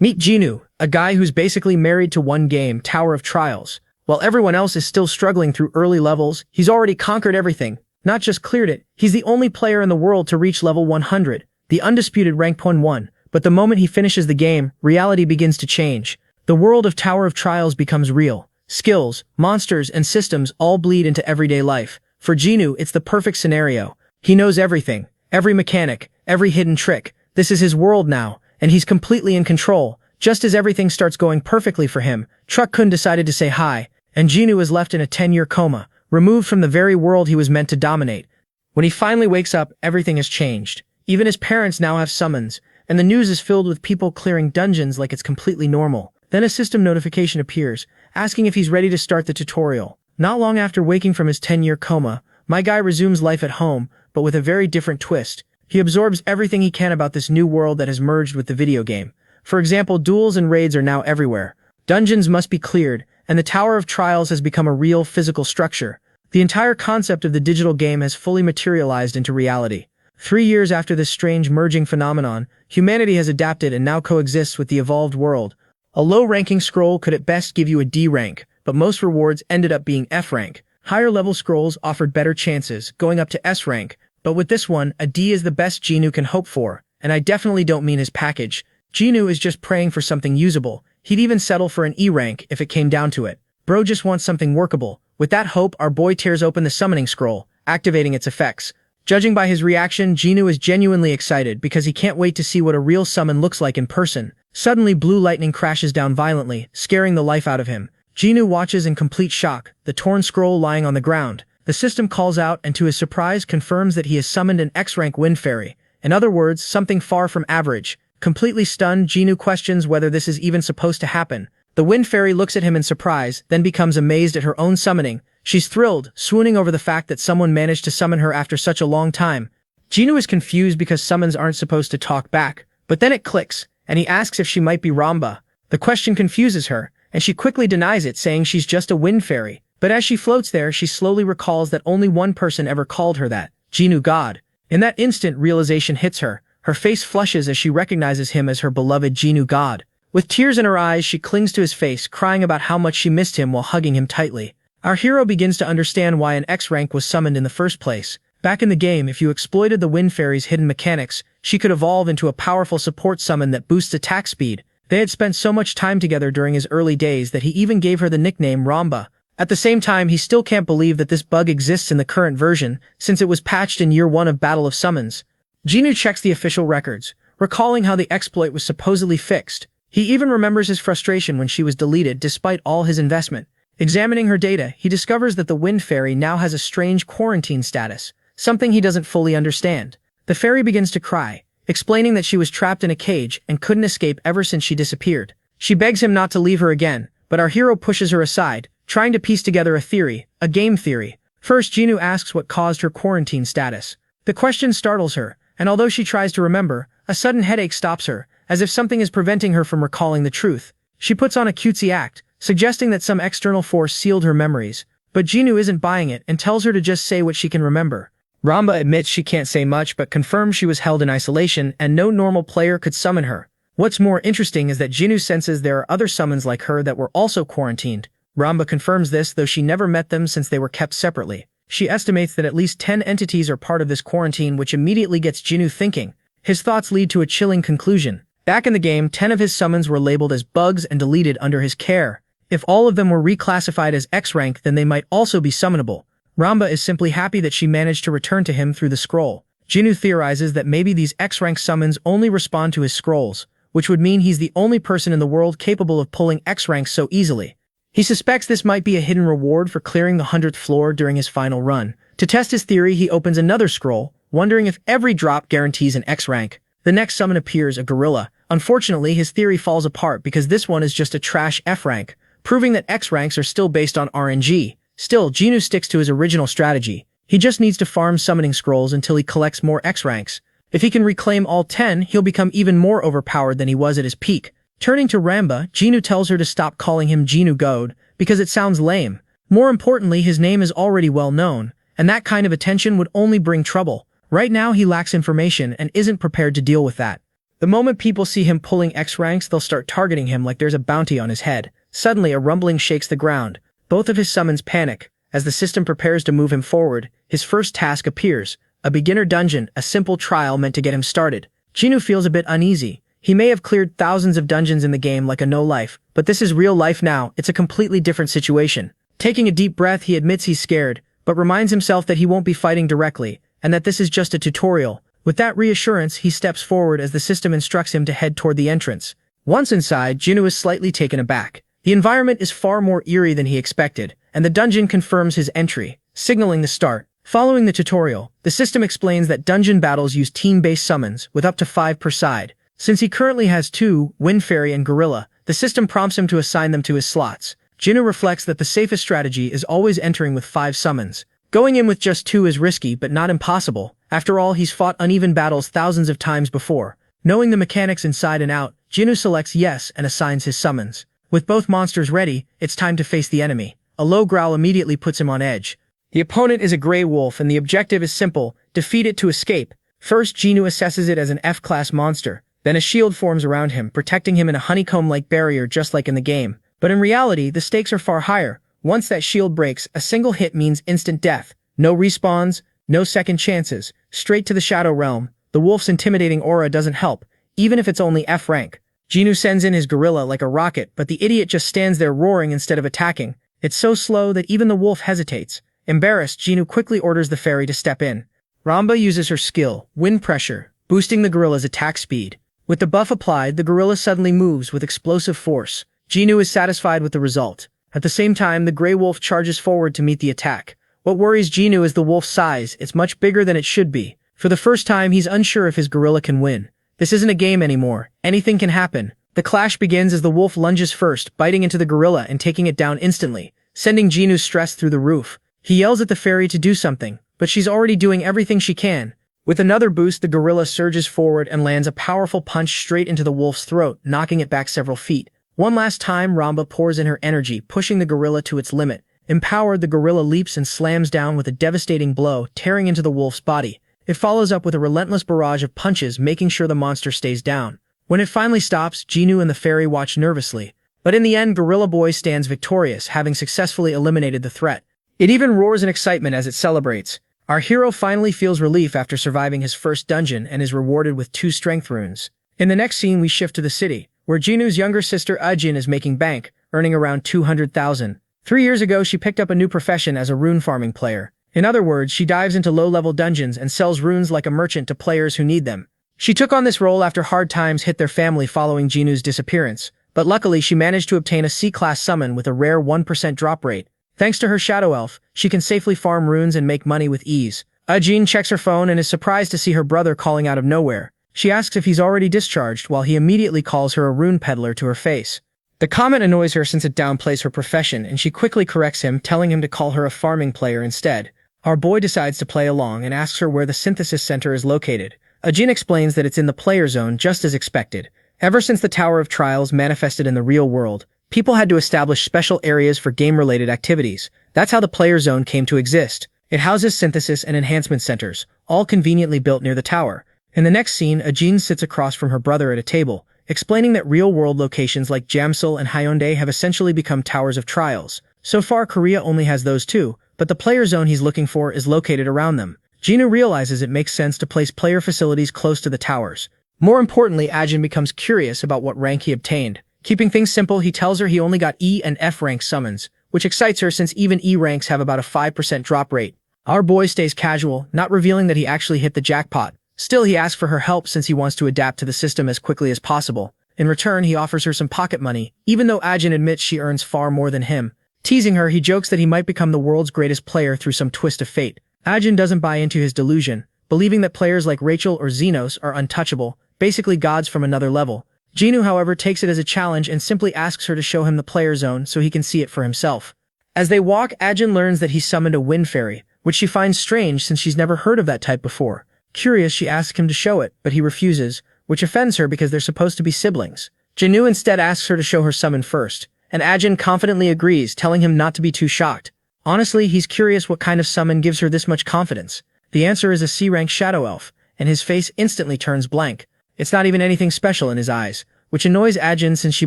Meet Jinu, a guy who's basically married to one game, Tower of Trials. While everyone else is still struggling through early levels, he's already conquered everything. Not just cleared it, he's the only player in the world to reach level 100, the undisputed rank 1. But the moment he finishes the game, reality begins to change. The world of Tower of Trials becomes real. Skills, monsters, and systems all bleed into everyday life. For Jinu, it's the perfect scenario. He knows everything, every mechanic, every hidden trick. This is his world now, and he's completely in control. Just as everything starts going perfectly for him, Truck-kun decided to say hi, and Jinu is left in a 10-year coma, removed from the very world he was meant to dominate. When he finally wakes up, everything has changed. Even his parents now have summons, and the news is filled with people clearing dungeons like it's completely normal. Then a system notification appears, asking if he's ready to start the tutorial. Not long after waking from his 10-year coma, my guy resumes life at home, but with a very different twist. He absorbs everything he can about this new world that has merged with the video game. For example, duels and raids are now everywhere. Dungeons must be cleared, and the Tower of Trials has become a real physical structure. The entire concept of the digital game has fully materialized into reality. 3 years after this strange merging phenomenon, humanity has adapted and now coexists with the evolved world. A low-ranking scroll could at best give you a D rank, but most rewards ended up being F rank. Higher-level scrolls offered better chances, going up to S rank, but with this one, a D is the best Jinu can hope for, and I definitely don't mean his package. Jinu is just praying for something usable. He'd even settle for an E rank if it came down to it. Bro just wants something workable. With that hope, our boy tears open the summoning scroll, activating its effects. Judging by his reaction, Jinu is genuinely excited because he can't wait to see what a real summon looks like in person. Suddenly, blue lightning crashes down violently, scaring the life out of him. Jinu watches in complete shock, the torn scroll lying on the ground. The system calls out and to his surprise confirms that he has summoned an X-rank Wind Fairy. In other words, something far from average. Completely stunned, Jinu questions whether this is even supposed to happen. The Wind Fairy looks at him in surprise, then becomes amazed at her own summoning. She's thrilled, swooning over the fact that someone managed to summon her after such a long time. Jinu is confused because summons aren't supposed to talk back, but then it clicks, and he asks if she might be Ramba. The question confuses her, and she quickly denies it, saying she's just a Wind Fairy. But as she floats there, she slowly recalls that only one person ever called her that, Jinu God. In that instant, realization hits her. Her face flushes as she recognizes him as her beloved Jinu God. With tears in her eyes, she clings to his face, crying about how much she missed him while hugging him tightly. Our hero begins to understand why an X rank was summoned in the first place. Back in the game, if you exploited the Wind Fairy's hidden mechanics, she could evolve into a powerful support summon that boosts attack speed. They had spent so much time together during his early days that he even gave her the nickname Ramba. At the same time, he still can't believe that this bug exists in the current version, since it was patched in year 1 of Battle of Summons. Jinu checks the official records, recalling how the exploit was supposedly fixed. He even remembers his frustration when she was deleted despite all his investment. Examining her data, he discovers that the Wind Fairy now has a strange quarantine status, something he doesn't fully understand. The fairy begins to cry, explaining that she was trapped in a cage and couldn't escape ever since she disappeared. She begs him not to leave her again, but our hero pushes her aside, trying to piece together a game theory. First, Jinu asks what caused her quarantine status. The question startles her, and although she tries to remember, a sudden headache stops her, as if something is preventing her from recalling the truth. She puts on a cutesy act, suggesting that some external force sealed her memories, but Jinu isn't buying it and tells her to just say what she can remember. Ramba admits she can't say much but confirms she was held in isolation and no normal player could summon her. What's more interesting is that Jinu senses there are other summons like her that were also quarantined. Ramba confirms this, though she never met them since they were kept separately. She estimates that at least 10 entities are part of this quarantine, which immediately gets Jinu thinking. His thoughts lead to a chilling conclusion. Back in the game, 10 of his summons were labeled as bugs and deleted under his care. If all of them were reclassified as X rank, then they might also be summonable. Ramba is simply happy that she managed to return to him through the scroll. Jinu theorizes that maybe these X rank summons only respond to his scrolls, which would mean he's the only person in the world capable of pulling X ranks so easily. He suspects this might be a hidden reward for clearing the 100th floor during his final run. To test his theory, he opens another scroll, wondering if every drop guarantees an X rank. The next summon appears, a gorilla. Unfortunately, his theory falls apart because this one is just a trash F rank, proving that X ranks are still based on RNG. Still, Jinu sticks to his original strategy. He just needs to farm summoning scrolls until he collects more X ranks. If he can reclaim all 10, he'll become even more overpowered than he was at his peak. Turning to Ramba, Jinu tells her to stop calling him Jinu God, because it sounds lame. More importantly, his name is already well known, and that kind of attention would only bring trouble. Right now he lacks information and isn't prepared to deal with that. The moment people see him pulling X ranks, they'll start targeting him like there's a bounty on his head. Suddenly, a rumbling shakes the ground. Both of his summons panic. As the system prepares to move him forward, his first task appears. A beginner dungeon, a simple trial meant to get him started. Jinwoo feels a bit uneasy. He may have cleared thousands of dungeons in the game like a no-life, but this is real life now. It's a completely different situation. Taking a deep breath, he admits he's scared, but reminds himself that he won't be fighting directly, and that this is just a tutorial. With that reassurance, he steps forward as the system instructs him to head toward the entrance. Once inside, Jinwoo is slightly taken aback. The environment is far more eerie than he expected, and the dungeon confirms his entry, signaling the start. Following the tutorial, the system explains that dungeon battles use team-based summons, with up to 5 per side. Since he currently has 2, Wind Fairy and Gorilla, the system prompts him to assign them to his slots. Jinwoo reflects that the safest strategy is always entering with 5 summons. Going in with just 2 is risky but not impossible. After all, he's fought uneven battles thousands of times before. Knowing the mechanics inside and out, Jinwoo selects yes and assigns his summons. With both monsters ready, it's time to face the enemy. A low growl immediately puts him on edge. The opponent is a gray wolf and the objective is simple: defeat it to escape. First, Jinwoo assesses it as an F-class monster. Then a shield forms around him, protecting him in a honeycomb-like barrier just like in the game. But in reality, the stakes are far higher. Once that shield breaks, a single hit means instant death. No respawns, no second chances. Straight to the Shadow Realm. The wolf's intimidating aura doesn't help, even if it's only F rank. Jinwoo sends in his gorilla like a rocket, but the idiot just stands there roaring instead of attacking. It's so slow that even the wolf hesitates. Embarrassed, Jinwoo quickly orders the fairy to step in. Ramba uses her skill, Wind Pressure, boosting the gorilla's attack speed. With the buff applied, the gorilla suddenly moves with explosive force. Jinwoo is satisfied with the result. At the same time, the gray wolf charges forward to meet the attack. What worries Jinwoo is the wolf's size. It's much bigger than it should be. For the first time, he's unsure if his gorilla can win. This isn't a game anymore. Anything can happen. The clash begins as the wolf lunges first, biting into the gorilla and taking it down instantly, sending Jinwoo's stress through the roof. He yells at the fairy to do something, but she's already doing everything she can. With another boost, the gorilla surges forward and lands a powerful punch straight into the wolf's throat, knocking it back several feet. One last time, Ramba pours in her energy, pushing the gorilla to its limit. Empowered, the gorilla leaps and slams down with a devastating blow, tearing into the wolf's body. It follows up with a relentless barrage of punches, making sure the monster stays down. When it finally stops, Jinwoo and the fairy watch nervously. But in the end, Gorilla Boy stands victorious, having successfully eliminated the threat. It even roars in excitement as it celebrates. Our hero finally feels relief after surviving his first dungeon and is rewarded with 2 strength runes. In the next scene, we shift to the city, where Jinwoo's younger sister Ajin is making bank, earning around 200,000. 3 years ago, she picked up a new profession as a rune farming player. In other words, she dives into low-level dungeons and sells runes like a merchant to players who need them. She took on this role after hard times hit their family following Jinwoo's disappearance, but luckily she managed to obtain a C-class summon with a rare 1% drop rate. Thanks to her shadow elf, she can safely farm runes and make money with ease. Ajin checks her phone and is surprised to see her brother calling out of nowhere. She asks if he's already discharged, while he immediately calls her a rune peddler to her face. The comment annoys her since it downplays her profession, and she quickly corrects him, telling him to call her a farming player instead. Our boy decides to play along and asks her where the synthesis center is located. Ajin explains that it's in the player zone, just as expected. Ever since the Tower of Trials manifested in the real world, people had to establish special areas for game-related activities. That's how the player zone came to exist. It houses synthesis and enhancement centers, all conveniently built near the tower. In the next scene, Ajin sits across from her brother at a table, explaining that real-world locations like Jamsil and Hyundai have essentially become Towers of Trials. So far, Korea only has those 2, but the player zone he's looking for is located around them. Jinwoo realizes it makes sense to place player facilities close to the towers. More importantly, Ajin becomes curious about what rank he obtained. Keeping things simple, he tells her he only got E and F rank summons, which excites her since even E ranks have about a 5% drop rate. Our boy stays casual, not revealing that he actually hit the jackpot. Still, he asks for her help since he wants to adapt to the system as quickly as possible. In return, he offers her some pocket money, even though Ajin admits she earns far more than him. Teasing her, he jokes that he might become the world's greatest player through some twist of fate. Ajin doesn't buy into his delusion, believing that players like Rachel or Xenos are untouchable, basically gods from another level. Jinwoo, however, takes it as a challenge and simply asks her to show him the player zone so he can see it for himself. As they walk, Ajin learns that he summoned a wind fairy, which she finds strange since she's never heard of that type before. Curious, she asks him to show it, but he refuses, which offends her because they're supposed to be siblings. Jinwoo instead asks her to show her summon first, and Ajin confidently agrees, telling him not to be too shocked. Honestly, he's curious what kind of summon gives her this much confidence. The answer is a C-rank shadow elf, and his face instantly turns blank. It's not even anything special in his eyes, which annoys Ajin since she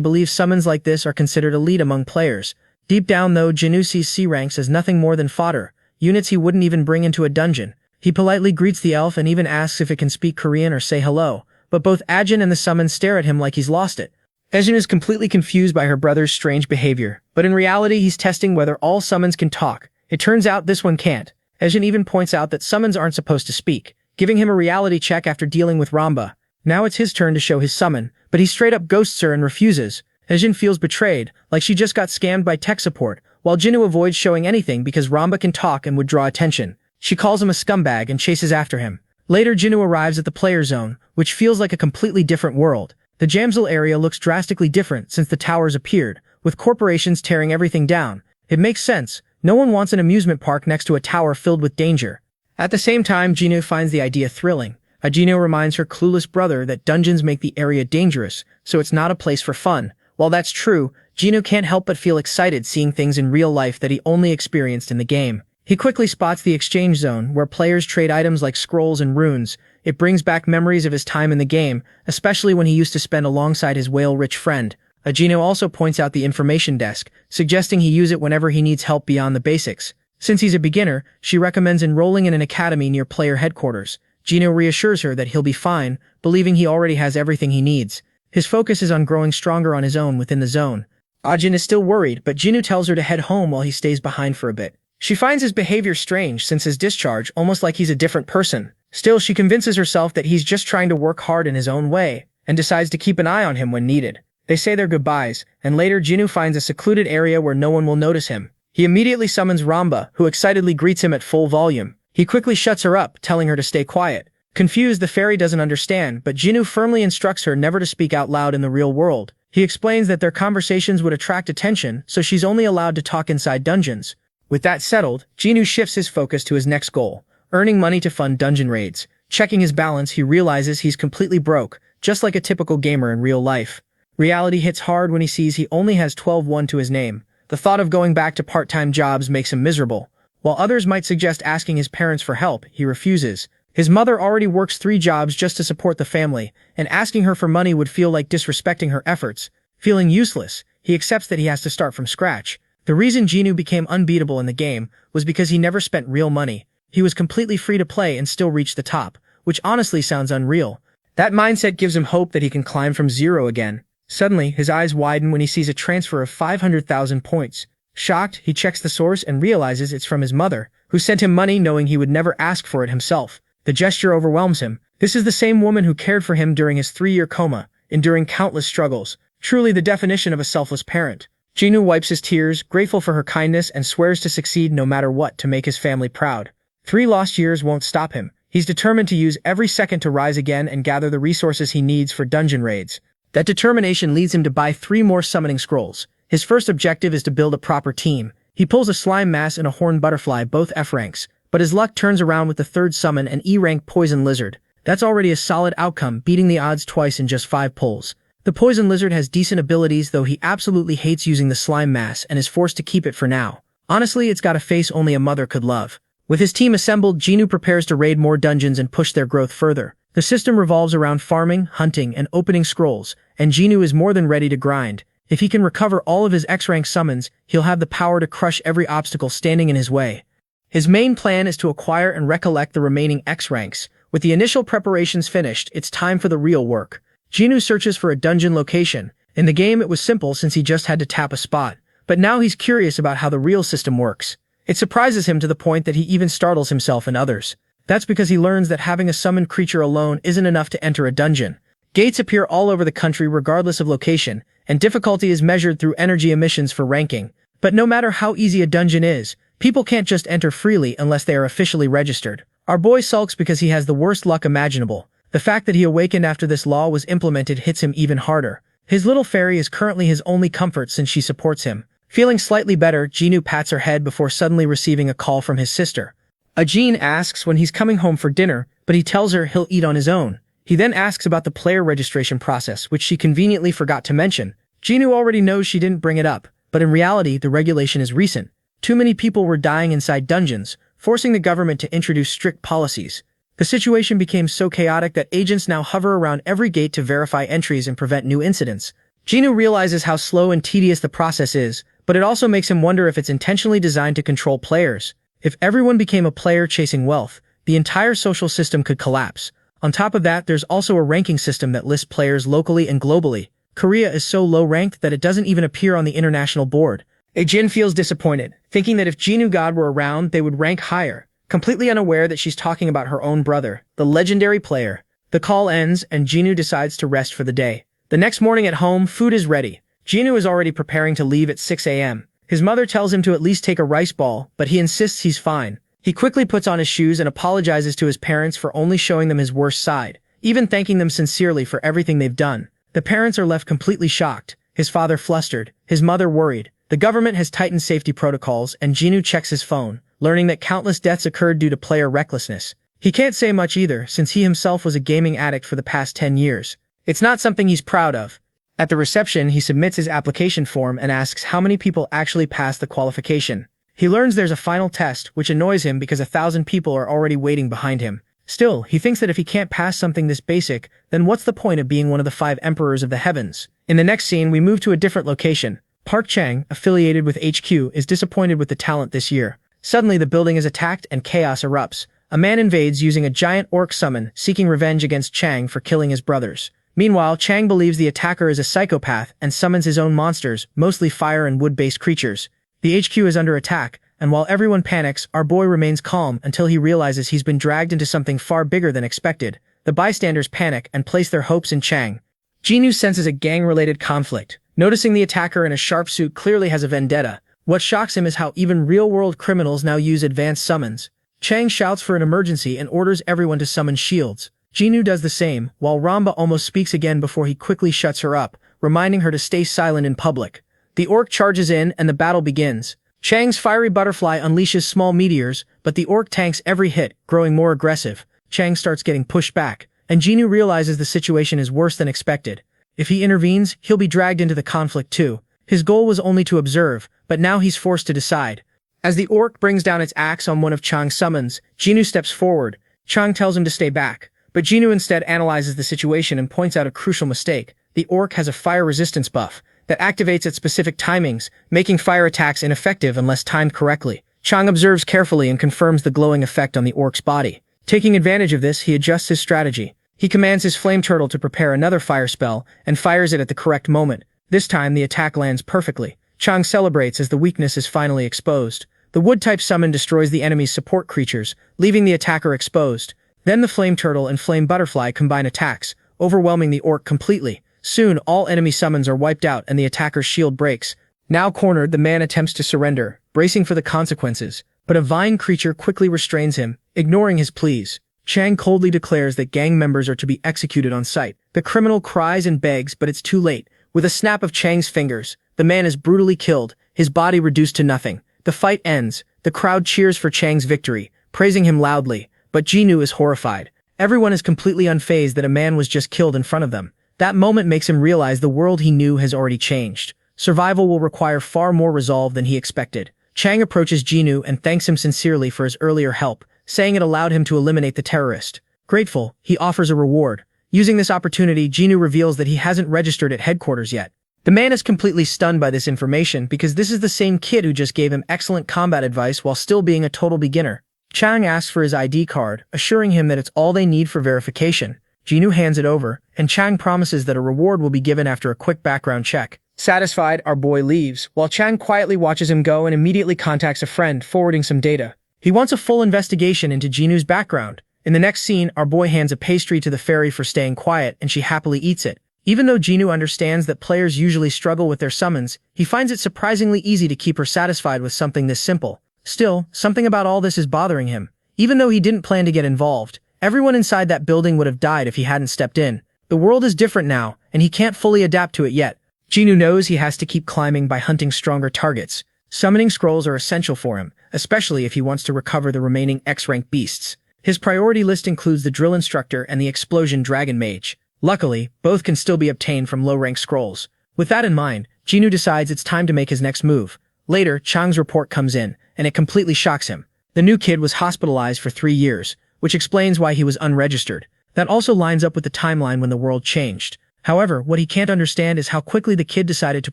believes summons like this are considered elite among players. Deep down though, Jinwoo sees C ranks as nothing more than fodder, units he wouldn't even bring into a dungeon. He politely greets the elf and even asks if it can speak Korean or say hello, but both Ajin and the summon stare at him like he's lost it. Ajin is completely confused by her brother's strange behavior, but in reality he's testing whether all summons can talk. It turns out this one can't. Ajin even points out that summons aren't supposed to speak, giving him a reality check after dealing with Ramba. Now it's his turn to show his summon, but he straight up ghosts her and refuses. Ajin feels betrayed, like she just got scammed by tech support, while Jinwoo avoids showing anything because Ramba can talk and would draw attention. She calls him a scumbag and chases after him. Later, Jinwoo arrives at the player zone, which feels like a completely different world. The Jamsil area looks drastically different since the towers appeared, with corporations tearing everything down. It makes sense. No one wants an amusement park next to a tower filled with danger. At the same time, Jinwoo finds the idea thrilling. Jinwoo reminds her clueless brother that dungeons make the area dangerous, so it's not a place for fun. While that's true, Jinwoo can't help but feel excited seeing things in real life that he only experienced in the game. He quickly spots the exchange zone, where players trade items like scrolls and runes. It brings back memories of his time in the game, especially when he used to spend alongside his whale-rich friend. Jinwoo also points out the information desk, suggesting he use it whenever he needs help beyond the basics. Since he's a beginner, she recommends enrolling in an academy near player headquarters. Jinwoo reassures her that he'll be fine, believing he already has everything he needs. His focus is on growing stronger on his own within the zone. Ajin is still worried, but Jinwoo tells her to head home while he stays behind for a bit. She finds his behavior strange since his discharge, almost like he's a different person. Still, she convinces herself that he's just trying to work hard in his own way, and decides to keep an eye on him when needed. They say their goodbyes, and later Jinwoo finds a secluded area where no one will notice him. He immediately summons Ramba, who excitedly greets him at full volume. He quickly shuts her up, telling her to stay quiet. Confused, the fairy doesn't understand, but Jinwoo firmly instructs her never to speak out loud in the real world. He explains that their conversations would attract attention, so she's only allowed to talk inside dungeons. With that settled, Jinwoo shifts his focus to his next goal, earning money to fund dungeon raids. Checking his balance, he realizes he's completely broke, just like a typical gamer in real life. Reality hits hard when he sees he only has 12-1 to his name. The thought of going back to part-time jobs makes him miserable. While others might suggest asking his parents for help, he refuses. His mother already works 3 jobs just to support the family, and asking her for money would feel like disrespecting her efforts. Feeling useless, he accepts that he has to start from scratch. The reason Jinwoo became unbeatable in the game was because he never spent real money. He was completely free to play and still reach the top, which honestly sounds unreal. That mindset gives him hope that he can climb from zero again. Suddenly, his eyes widen when he sees a transfer of 500,000 points. Shocked, he checks the source and realizes it's from his mother, who sent him money knowing he would never ask for it himself. The gesture overwhelms him. This is the same woman who cared for him during his 3-year coma, enduring countless struggles. Truly the definition of a selfless parent. Jinwoo wipes his tears, grateful for her kindness, and swears to succeed no matter what to make his family proud. 3 lost years won't stop him. He's determined to use every second to rise again and gather the resources he needs for dungeon raids. That determination leads him to buy 3 more summoning scrolls. His first objective is to build a proper team. He pulls a slime mass and a horned butterfly, both F ranks, but his luck turns around with the 3rd summon, an E rank poison lizard. That's already a solid outcome, beating the odds twice in just 5 pulls. The poison lizard has decent abilities, though he absolutely hates using the slime mass and is forced to keep it for now. Honestly, it's got a face only a mother could love. With his team assembled, Jinwoo prepares to raid more dungeons and push their growth further. The system revolves around farming, hunting, and opening scrolls, and Jinwoo is more than ready to grind. If he can recover all of his X-rank summons, he'll have the power to crush every obstacle standing in his way. His main plan is to acquire and recollect the remaining X ranks. With the initial preparations finished, it's time for the real work. Jinwoo searches for a dungeon location. In the game, it was simple since he just had to tap a spot, but now he's curious about how the real system works. It surprises him to the point that he even startles himself and others. That's because he learns that having a summoned creature alone isn't enough to enter a dungeon. Gates appear all over the country regardless of location, and difficulty is measured through energy emissions for ranking. But no matter how easy a dungeon is, people can't just enter freely unless they are officially registered. Our boy sulks because he has the worst luck imaginable. The fact that he awakened after this law was implemented hits him even harder. His little fairy is currently his only comfort since she supports him. Feeling slightly better, Jinwoo pats her head before suddenly receiving a call from his sister. Ajin asks when he's coming home for dinner, but he tells her he'll eat on his own. He then asks about the player registration process, which she conveniently forgot to mention. Jinwoo already knows she didn't bring it up, but in reality, the regulation is recent. Too many people were dying inside dungeons, forcing the government to introduce strict policies. The situation became so chaotic that agents now hover around every gate to verify entries and prevent new incidents. Jinwoo realizes how slow and tedious the process is, but it also makes him wonder if it's intentionally designed to control players. If everyone became a player chasing wealth, the entire social system could collapse. On top of that, there's also a ranking system that lists players locally and globally. Korea is so low-ranked that it doesn't even appear on the international board. Jin feels disappointed, thinking that if Jinwoo God were around, they would rank higher, completely unaware that she's talking about her own brother, the legendary player. The call ends, and Jinwoo decides to rest for the day. The next morning at home, food is ready. Jinwoo is already preparing to leave at 6 a.m. His mother tells him to at least take a rice ball, but he insists he's fine. He quickly puts on his shoes and apologizes to his parents for only showing them his worst side, even thanking them sincerely for everything they've done. The parents are left completely shocked, his father flustered, his mother worried. The government has tightened safety protocols, and Jinwoo checks his phone, learning that countless deaths occurred due to player recklessness. He can't say much either, since he himself was a gaming addict for the past 10 years. It's not something he's proud of. At the reception, he submits his application form and asks how many people actually passed the qualification. He learns there's a final test, which annoys him because 1,000 people are already waiting behind him. Still, he thinks that if he can't pass something this basic, then what's the point of being one of the 5 emperors of the heavens? In the next scene, we move to a different location. Park Chang, affiliated with HQ, is disappointed with the talent this year. Suddenly, the building is attacked and chaos erupts. A man invades using a giant orc summon, seeking revenge against Chang for killing his brothers. Meanwhile, Chang believes the attacker is a psychopath and summons his own monsters, mostly fire and wood-based creatures. The HQ is under attack, and while everyone panics, our boy remains calm until he realizes he's been dragged into something far bigger than expected. The bystanders panic and place their hopes in Chang. Jinwoo senses a gang-related conflict. Noticing the attacker in a sharp suit clearly has a vendetta. What shocks him is how even real-world criminals now use advanced summons. Chang shouts for an emergency and orders everyone to summon shields. Jinwoo does the same, while Ramba almost speaks again before he quickly shuts her up, reminding her to stay silent in public. The orc charges in and the battle begins. Chang's fiery butterfly unleashes small meteors, but the orc tanks every hit, growing more aggressive. Chang starts getting pushed back, and Jinwoo realizes the situation is worse than expected. If he intervenes, he'll be dragged into the conflict too. His goal was only to observe, but now he's forced to decide. As the orc brings down its axe on one of Chang's summons, Jinwoo steps forward. Chang tells him to stay back, but Jinwoo instead analyzes the situation and points out a crucial mistake. The orc has a fire resistance buff that activates at specific timings, making fire attacks ineffective unless timed correctly. Chang observes carefully and confirms the glowing effect on the orc's body. Taking advantage of this, he adjusts his strategy. He commands his flame turtle to prepare another fire spell and fires it at the correct moment. This time, the attack lands perfectly. Chang celebrates as the weakness is finally exposed. The wood-type summon destroys the enemy's support creatures, leaving the attacker exposed. Then the flame turtle and flame butterfly combine attacks, overwhelming the orc completely. Soon, all enemy summons are wiped out and the attacker's shield breaks. Now cornered, the man attempts to surrender, bracing for the consequences, but a vine creature quickly restrains him, ignoring his pleas. Chang coldly declares that gang members are to be executed on sight. The criminal cries and begs, but it's too late. With a snap of Chang's fingers, the man is brutally killed, his body reduced to nothing. The fight ends. The crowd cheers for Chang's victory, praising him loudly, but Jinwoo is horrified. Everyone is completely unfazed that a man was just killed in front of them. That moment makes him realize the world he knew has already changed. Survival will require far more resolve than he expected. Chang approaches Jinwoo and thanks him sincerely for his earlier help, saying it allowed him to eliminate the terrorist. Grateful, he offers a reward. Using this opportunity, Jinwoo reveals that he hasn't registered at headquarters yet. The man is completely stunned by this information because this is the same kid who just gave him excellent combat advice while still being a total beginner. Chang asks for his ID card, assuring him that it's all they need for verification. Jinwoo hands it over, and Chang promises that a reward will be given after a quick background check. Satisfied, our boy leaves, while Chang quietly watches him go and immediately contacts a friend, forwarding some data. He wants a full investigation into Jinwoo's background. In the next scene, our boy hands a pastry to the fairy for staying quiet, and she happily eats it. Even though Jinwoo understands that players usually struggle with their summons, he finds it surprisingly easy to keep her satisfied with something this simple. Still, something about all this is bothering him. Even though he didn't plan to get involved, everyone inside that building would have died if he hadn't stepped in. The world is different now, and he can't fully adapt to it yet. Jinwoo knows he has to keep climbing by hunting stronger targets. Summoning scrolls are essential for him, especially if he wants to recover the remaining X-rank beasts. His priority list includes the drill instructor and the explosion dragon mage. Luckily, both can still be obtained from low-rank scrolls. With that in mind, Jinwoo decides it's time to make his next move. Later, Chang's report comes in, and it completely shocks him. The new kid was hospitalized for 3 years, which explains why he was unregistered. That also lines up with the timeline when the world changed. However, what he can't understand is how quickly the kid decided to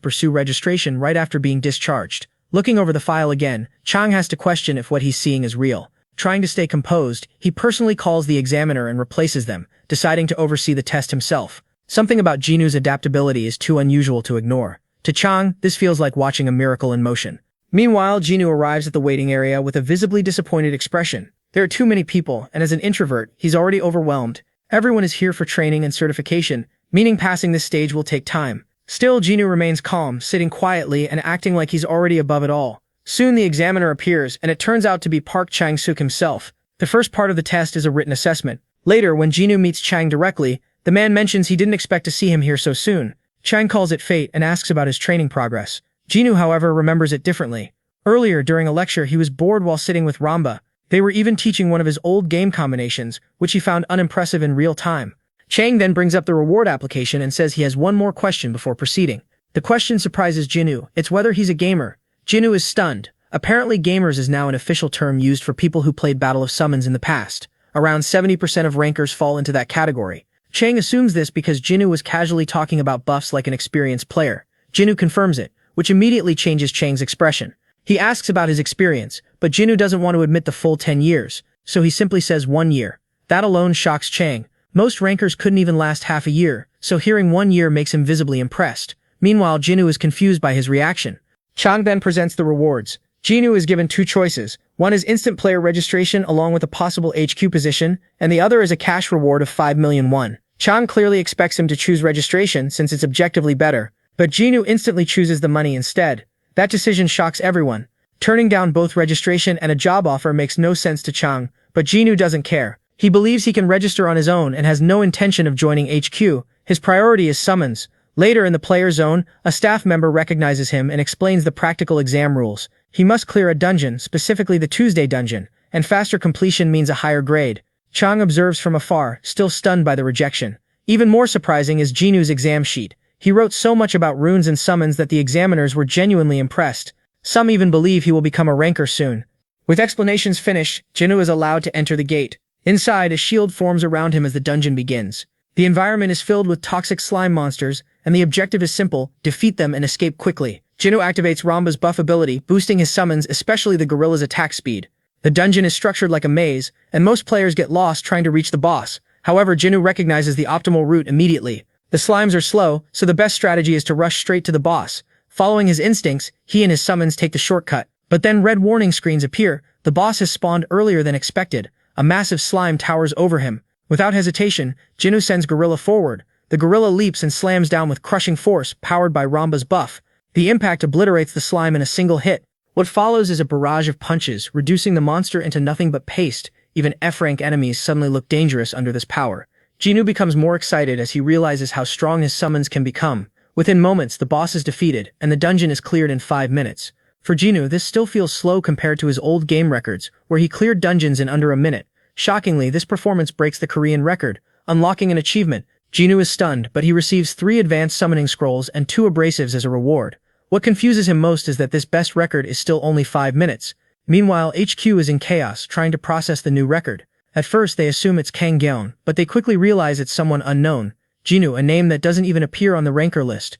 pursue registration right after being discharged. Looking over the file again, Chang has to question if what he's seeing is real. Trying to stay composed, he personally calls the examiner and replaces them, deciding to oversee the test himself. Something about Jinu's adaptability is too unusual to ignore. To Chang, this feels like watching a miracle in motion. Meanwhile, Jinu arrives at the waiting area with a visibly disappointed expression. There are too many people, and as an introvert, he's already overwhelmed. Everyone is here for training and certification, meaning passing this stage will take time. Still, Jinu remains calm, sitting quietly and acting like he's already above it all. Soon the examiner appears, and it turns out to be Park Chang-suk himself. The first part of the test is a written assessment. Later, when Jinu meets Chang directly, the man mentions he didn't expect to see him here so soon. Chang calls it fate and asks about his training progress. Jinu, however, remembers it differently. Earlier, during a lecture, he was bored while sitting with Ramba. They were even teaching one of his old game combinations, which he found unimpressive in real time. Chang then brings up the reward application and says he has one more question before proceeding. The question surprises Jinu. It's whether he's a gamer. Jinu is stunned. Apparently, gamers is now an official term used for people who played Battle of Summons in the past. Around 70% of rankers fall into that category. Chang assumes this because Jinu was casually talking about buffs like an experienced player. Jinu confirms it, which immediately changes Chang's expression. He asks about his experience, but Jinu doesn't want to admit the full 10 years, so he simply says 1 year. That alone shocks Chang. Most rankers couldn't even last half a year, so hearing 1 year makes him visibly impressed. Meanwhile, Jinu is confused by his reaction. Chang then presents the rewards. Jinu is given 2 choices. One is instant player registration along with a possible HQ position, and the other is a cash reward of 5 million won. Chang clearly expects him to choose registration since it's objectively better, but Jinu instantly chooses the money instead. That decision shocks everyone. Turning down both registration and a job offer makes no sense to Chang, but Jinu doesn't care. He believes he can register on his own and has no intention of joining HQ. His priority is summons. Later in the player zone, a staff member recognizes him and explains the practical exam rules. He must clear a dungeon, specifically the Tuesday dungeon, and faster completion means a higher grade. Chang observes from afar, still stunned by the rejection. Even more surprising is Jinu's exam sheet. He wrote so much about runes and summons that the examiners were genuinely impressed. Some even believe he will become a ranker soon. With explanations finished, Jinu is allowed to enter the gate. Inside, a shield forms around him as the dungeon begins. The environment is filled with toxic slime monsters, and the objective is simple: defeat them and escape quickly. Jinu activates Ramba's buff ability, boosting his summons, especially the gorilla's attack speed. The dungeon is structured like a maze, and most players get lost trying to reach the boss. However, Jinu recognizes the optimal route immediately. The slimes are slow, so the best strategy is to rush straight to the boss. Following his instincts, he and his summons take the shortcut. But then red warning screens appear. The boss has spawned earlier than expected. A massive slime towers over him. Without hesitation, Jinu sends Gorilla forward. The gorilla leaps and slams down with crushing force, powered by Ramba's buff. The impact obliterates the slime in a single hit. What follows is a barrage of punches, reducing the monster into nothing but paste. Even F-rank enemies suddenly look dangerous under this power. Jinu becomes more excited as he realizes how strong his summons can become. Within moments, the boss is defeated, and the dungeon is cleared in 5 minutes. For Jinu, this still feels slow compared to his old game records, where he cleared dungeons in under a minute. Shockingly, this performance breaks the Korean record, unlocking an achievement. Jinu is stunned, but he receives 3 advanced summoning scrolls and 2 abrasives as a reward. What confuses him most is that this best record is still only 5 minutes. Meanwhile, HQ is in chaos, trying to process the new record. At first, they assume it's Kang Gyeon, but they quickly realize it's someone unknown. Jinu, a name that doesn't even appear on the ranker list.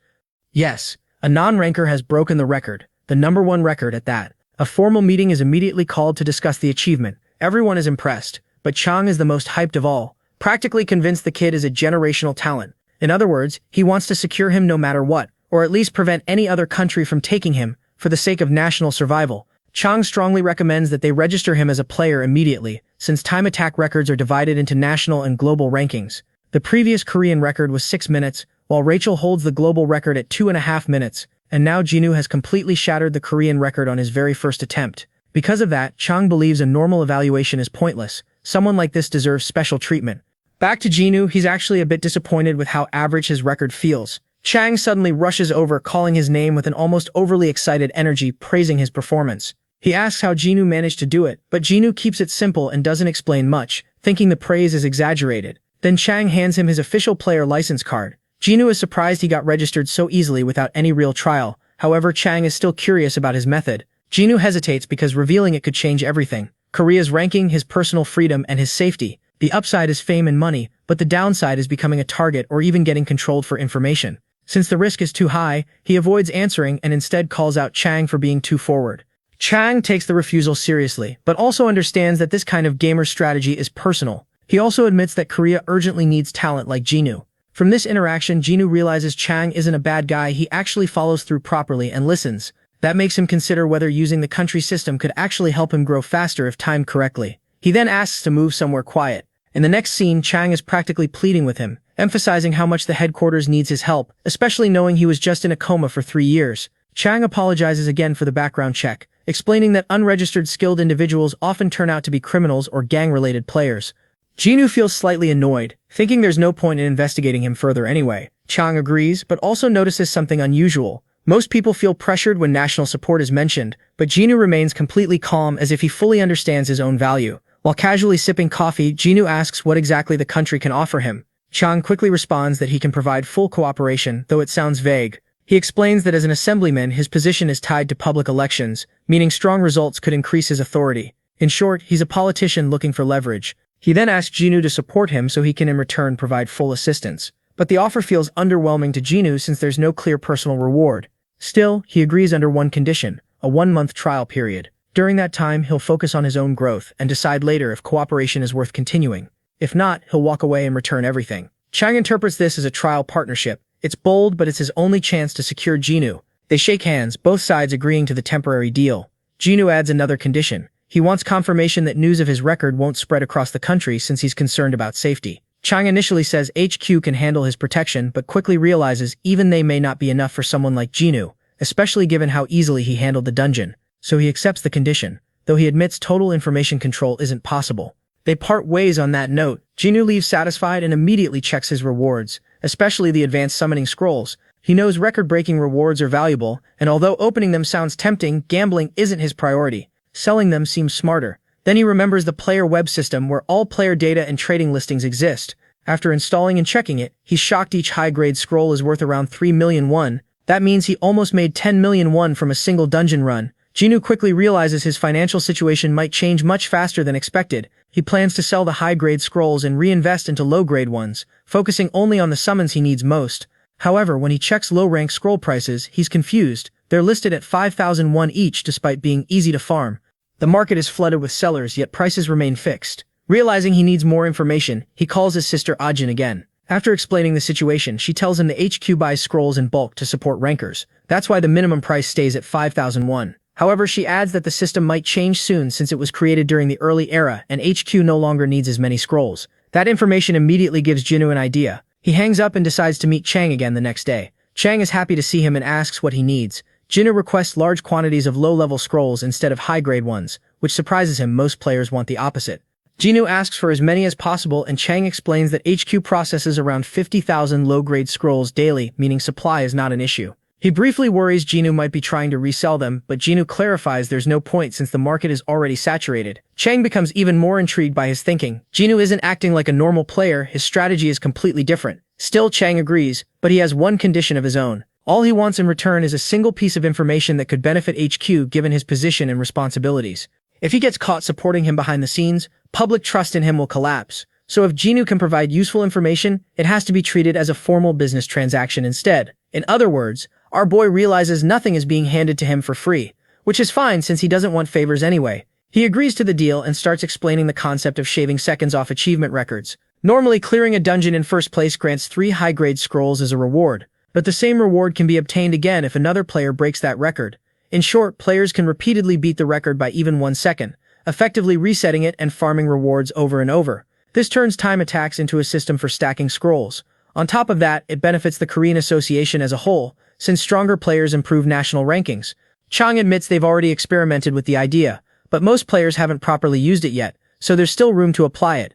Yes, a non-ranker has broken the record, the #1 record at that. A formal meeting is immediately called to discuss the achievement. Everyone is impressed, but Chang is the most hyped of all, practically convinced the kid is a generational talent. In other words, he wants to secure him no matter what, or at least prevent any other country from taking him, for the sake of national survival. Chang strongly recommends that they register him as a player immediately, since time attack records are divided into national and global rankings. The previous Korean record was 6 minutes, while Rachel holds the global record at 2.5 minutes, and now Jinu has completely shattered the Korean record on his very first attempt. Because of that, Chang believes a normal evaluation is pointless. Someone like this deserves special treatment. Back to Jinu, he's actually a bit disappointed with how average his record feels. Chang suddenly rushes over, calling his name with an almost overly excited energy, praising his performance. He asks how Jinu managed to do it, but Jinu keeps it simple and doesn't explain much, thinking the praise is exaggerated. Then Chang hands him his official player license card. Jinu is surprised he got registered so easily without any real trial. However, Chang is still curious about his method. Jinu hesitates because revealing it could change everything. Korea's ranking, his personal freedom, and his safety. The upside is fame and money, but the downside is becoming a target or even getting controlled for information. Since the risk is too high, he avoids answering and instead calls out Chang for being too forward. Chang takes the refusal seriously, but also understands that this kind of gamer strategy is personal. He also admits that Korea urgently needs talent like Jinwoo. From this interaction, Jinwoo realizes Chang isn't a bad guy, he actually follows through properly and listens. That makes him consider whether using the country system could actually help him grow faster if timed correctly. He then asks to move somewhere quiet. In the next scene, Chang is practically pleading with him, emphasizing how much the headquarters needs his help, especially knowing he was just in a coma for 3 years. Chang apologizes again for the background check, explaining that unregistered skilled individuals often turn out to be criminals or gang-related players. Jinwoo feels slightly annoyed, thinking there's no point in investigating him further anyway. Chang agrees, but also notices something unusual. Most people feel pressured when national support is mentioned, but Jinwoo remains completely calm as if he fully understands his own value. While casually sipping coffee, Jinwoo asks what exactly the country can offer him. Chang quickly responds that he can provide full cooperation, though it sounds vague. He explains that as an assemblyman, his position is tied to public elections, meaning strong results could increase his authority. In short, he's a politician looking for leverage. He then asks Jinwoo to support him so he can in return provide full assistance. But the offer feels underwhelming to Jinwoo since there's no clear personal reward. Still, he agrees under one condition, a 1-month trial period. During that time, he'll focus on his own growth and decide later if cooperation is worth continuing. If not, he'll walk away and return everything. Chang interprets this as a trial partnership. It's bold, but it's his only chance to secure Jinwoo. They shake hands, both sides agreeing to the temporary deal. Jinwoo adds another condition. He wants confirmation that news of his record won't spread across the country since he's concerned about safety. Chang initially says HQ can handle his protection, but quickly realizes even they may not be enough for someone like Jinwoo, especially given how easily he handled the dungeon. So he accepts the condition, though he admits total information control isn't possible. They part ways on that note. Jinwoo leaves satisfied and immediately checks his rewards, especially the advanced summoning scrolls. He knows record-breaking rewards are valuable, and although opening them sounds tempting, gambling isn't his priority. Selling them seems smarter. Then he remembers the player web system where all player data and trading listings exist. After installing and checking it, he's shocked each high-grade scroll is worth around 3 million won. That means he almost made 10 million won from a single dungeon run. Jinwoo quickly realizes his financial situation might change much faster than expected. He plans to sell the high-grade scrolls and reinvest into low-grade ones, focusing only on the summons he needs most. However, when he checks low-rank scroll prices, he's confused. They're listed at 5,000 won each despite being easy to farm. The market is flooded with sellers, yet prices remain fixed. Realizing he needs more information, he calls his sister Ajin again. After explaining the situation, she tells him the HQ buys scrolls in bulk to support rankers. That's why the minimum price stays at 5,000 won. However, she adds that the system might change soon since it was created during the early era and HQ no longer needs as many scrolls. That information immediately gives Jinwoo an idea. He hangs up and decides to meet Chang again the next day. Chang is happy to see him and asks what he needs. Jinwoo requests large quantities of low-level scrolls instead of high-grade ones, which surprises him. Most players want the opposite. Jinwoo asks for as many as possible, and Chang explains that HQ processes around 50,000 low-grade scrolls daily, meaning supply is not an issue. He briefly worries Jinwoo might be trying to resell them, but Jinwoo clarifies there's no point since the market is already saturated. Chang becomes even more intrigued by his thinking. Jinwoo isn't acting like a normal player, his strategy is completely different. Still, Chang agrees, but he has one condition of his own. All he wants in return is a single piece of information that could benefit HQ given his position and responsibilities. If he gets caught supporting him behind the scenes, public trust in him will collapse. So if Jinwoo can provide useful information, it has to be treated as a formal business transaction instead. In other words, our boy realizes nothing is being handed to him for free, which is fine since he doesn't want favors anyway. He agrees to the deal and starts explaining the concept of shaving seconds off achievement records. Normally, clearing a dungeon in first place grants 3 high-grade scrolls as a reward, but the same reward can be obtained again if another player breaks that record. In short, players can repeatedly beat the record by even 1 second, effectively resetting it and farming rewards over and over. This turns time attacks into a system for stacking scrolls. On top of that, it benefits the Korean Association as a whole, since stronger players improve national rankings. Chang admits they've already experimented with the idea, but most players haven't properly used it yet, so there's still room to apply it.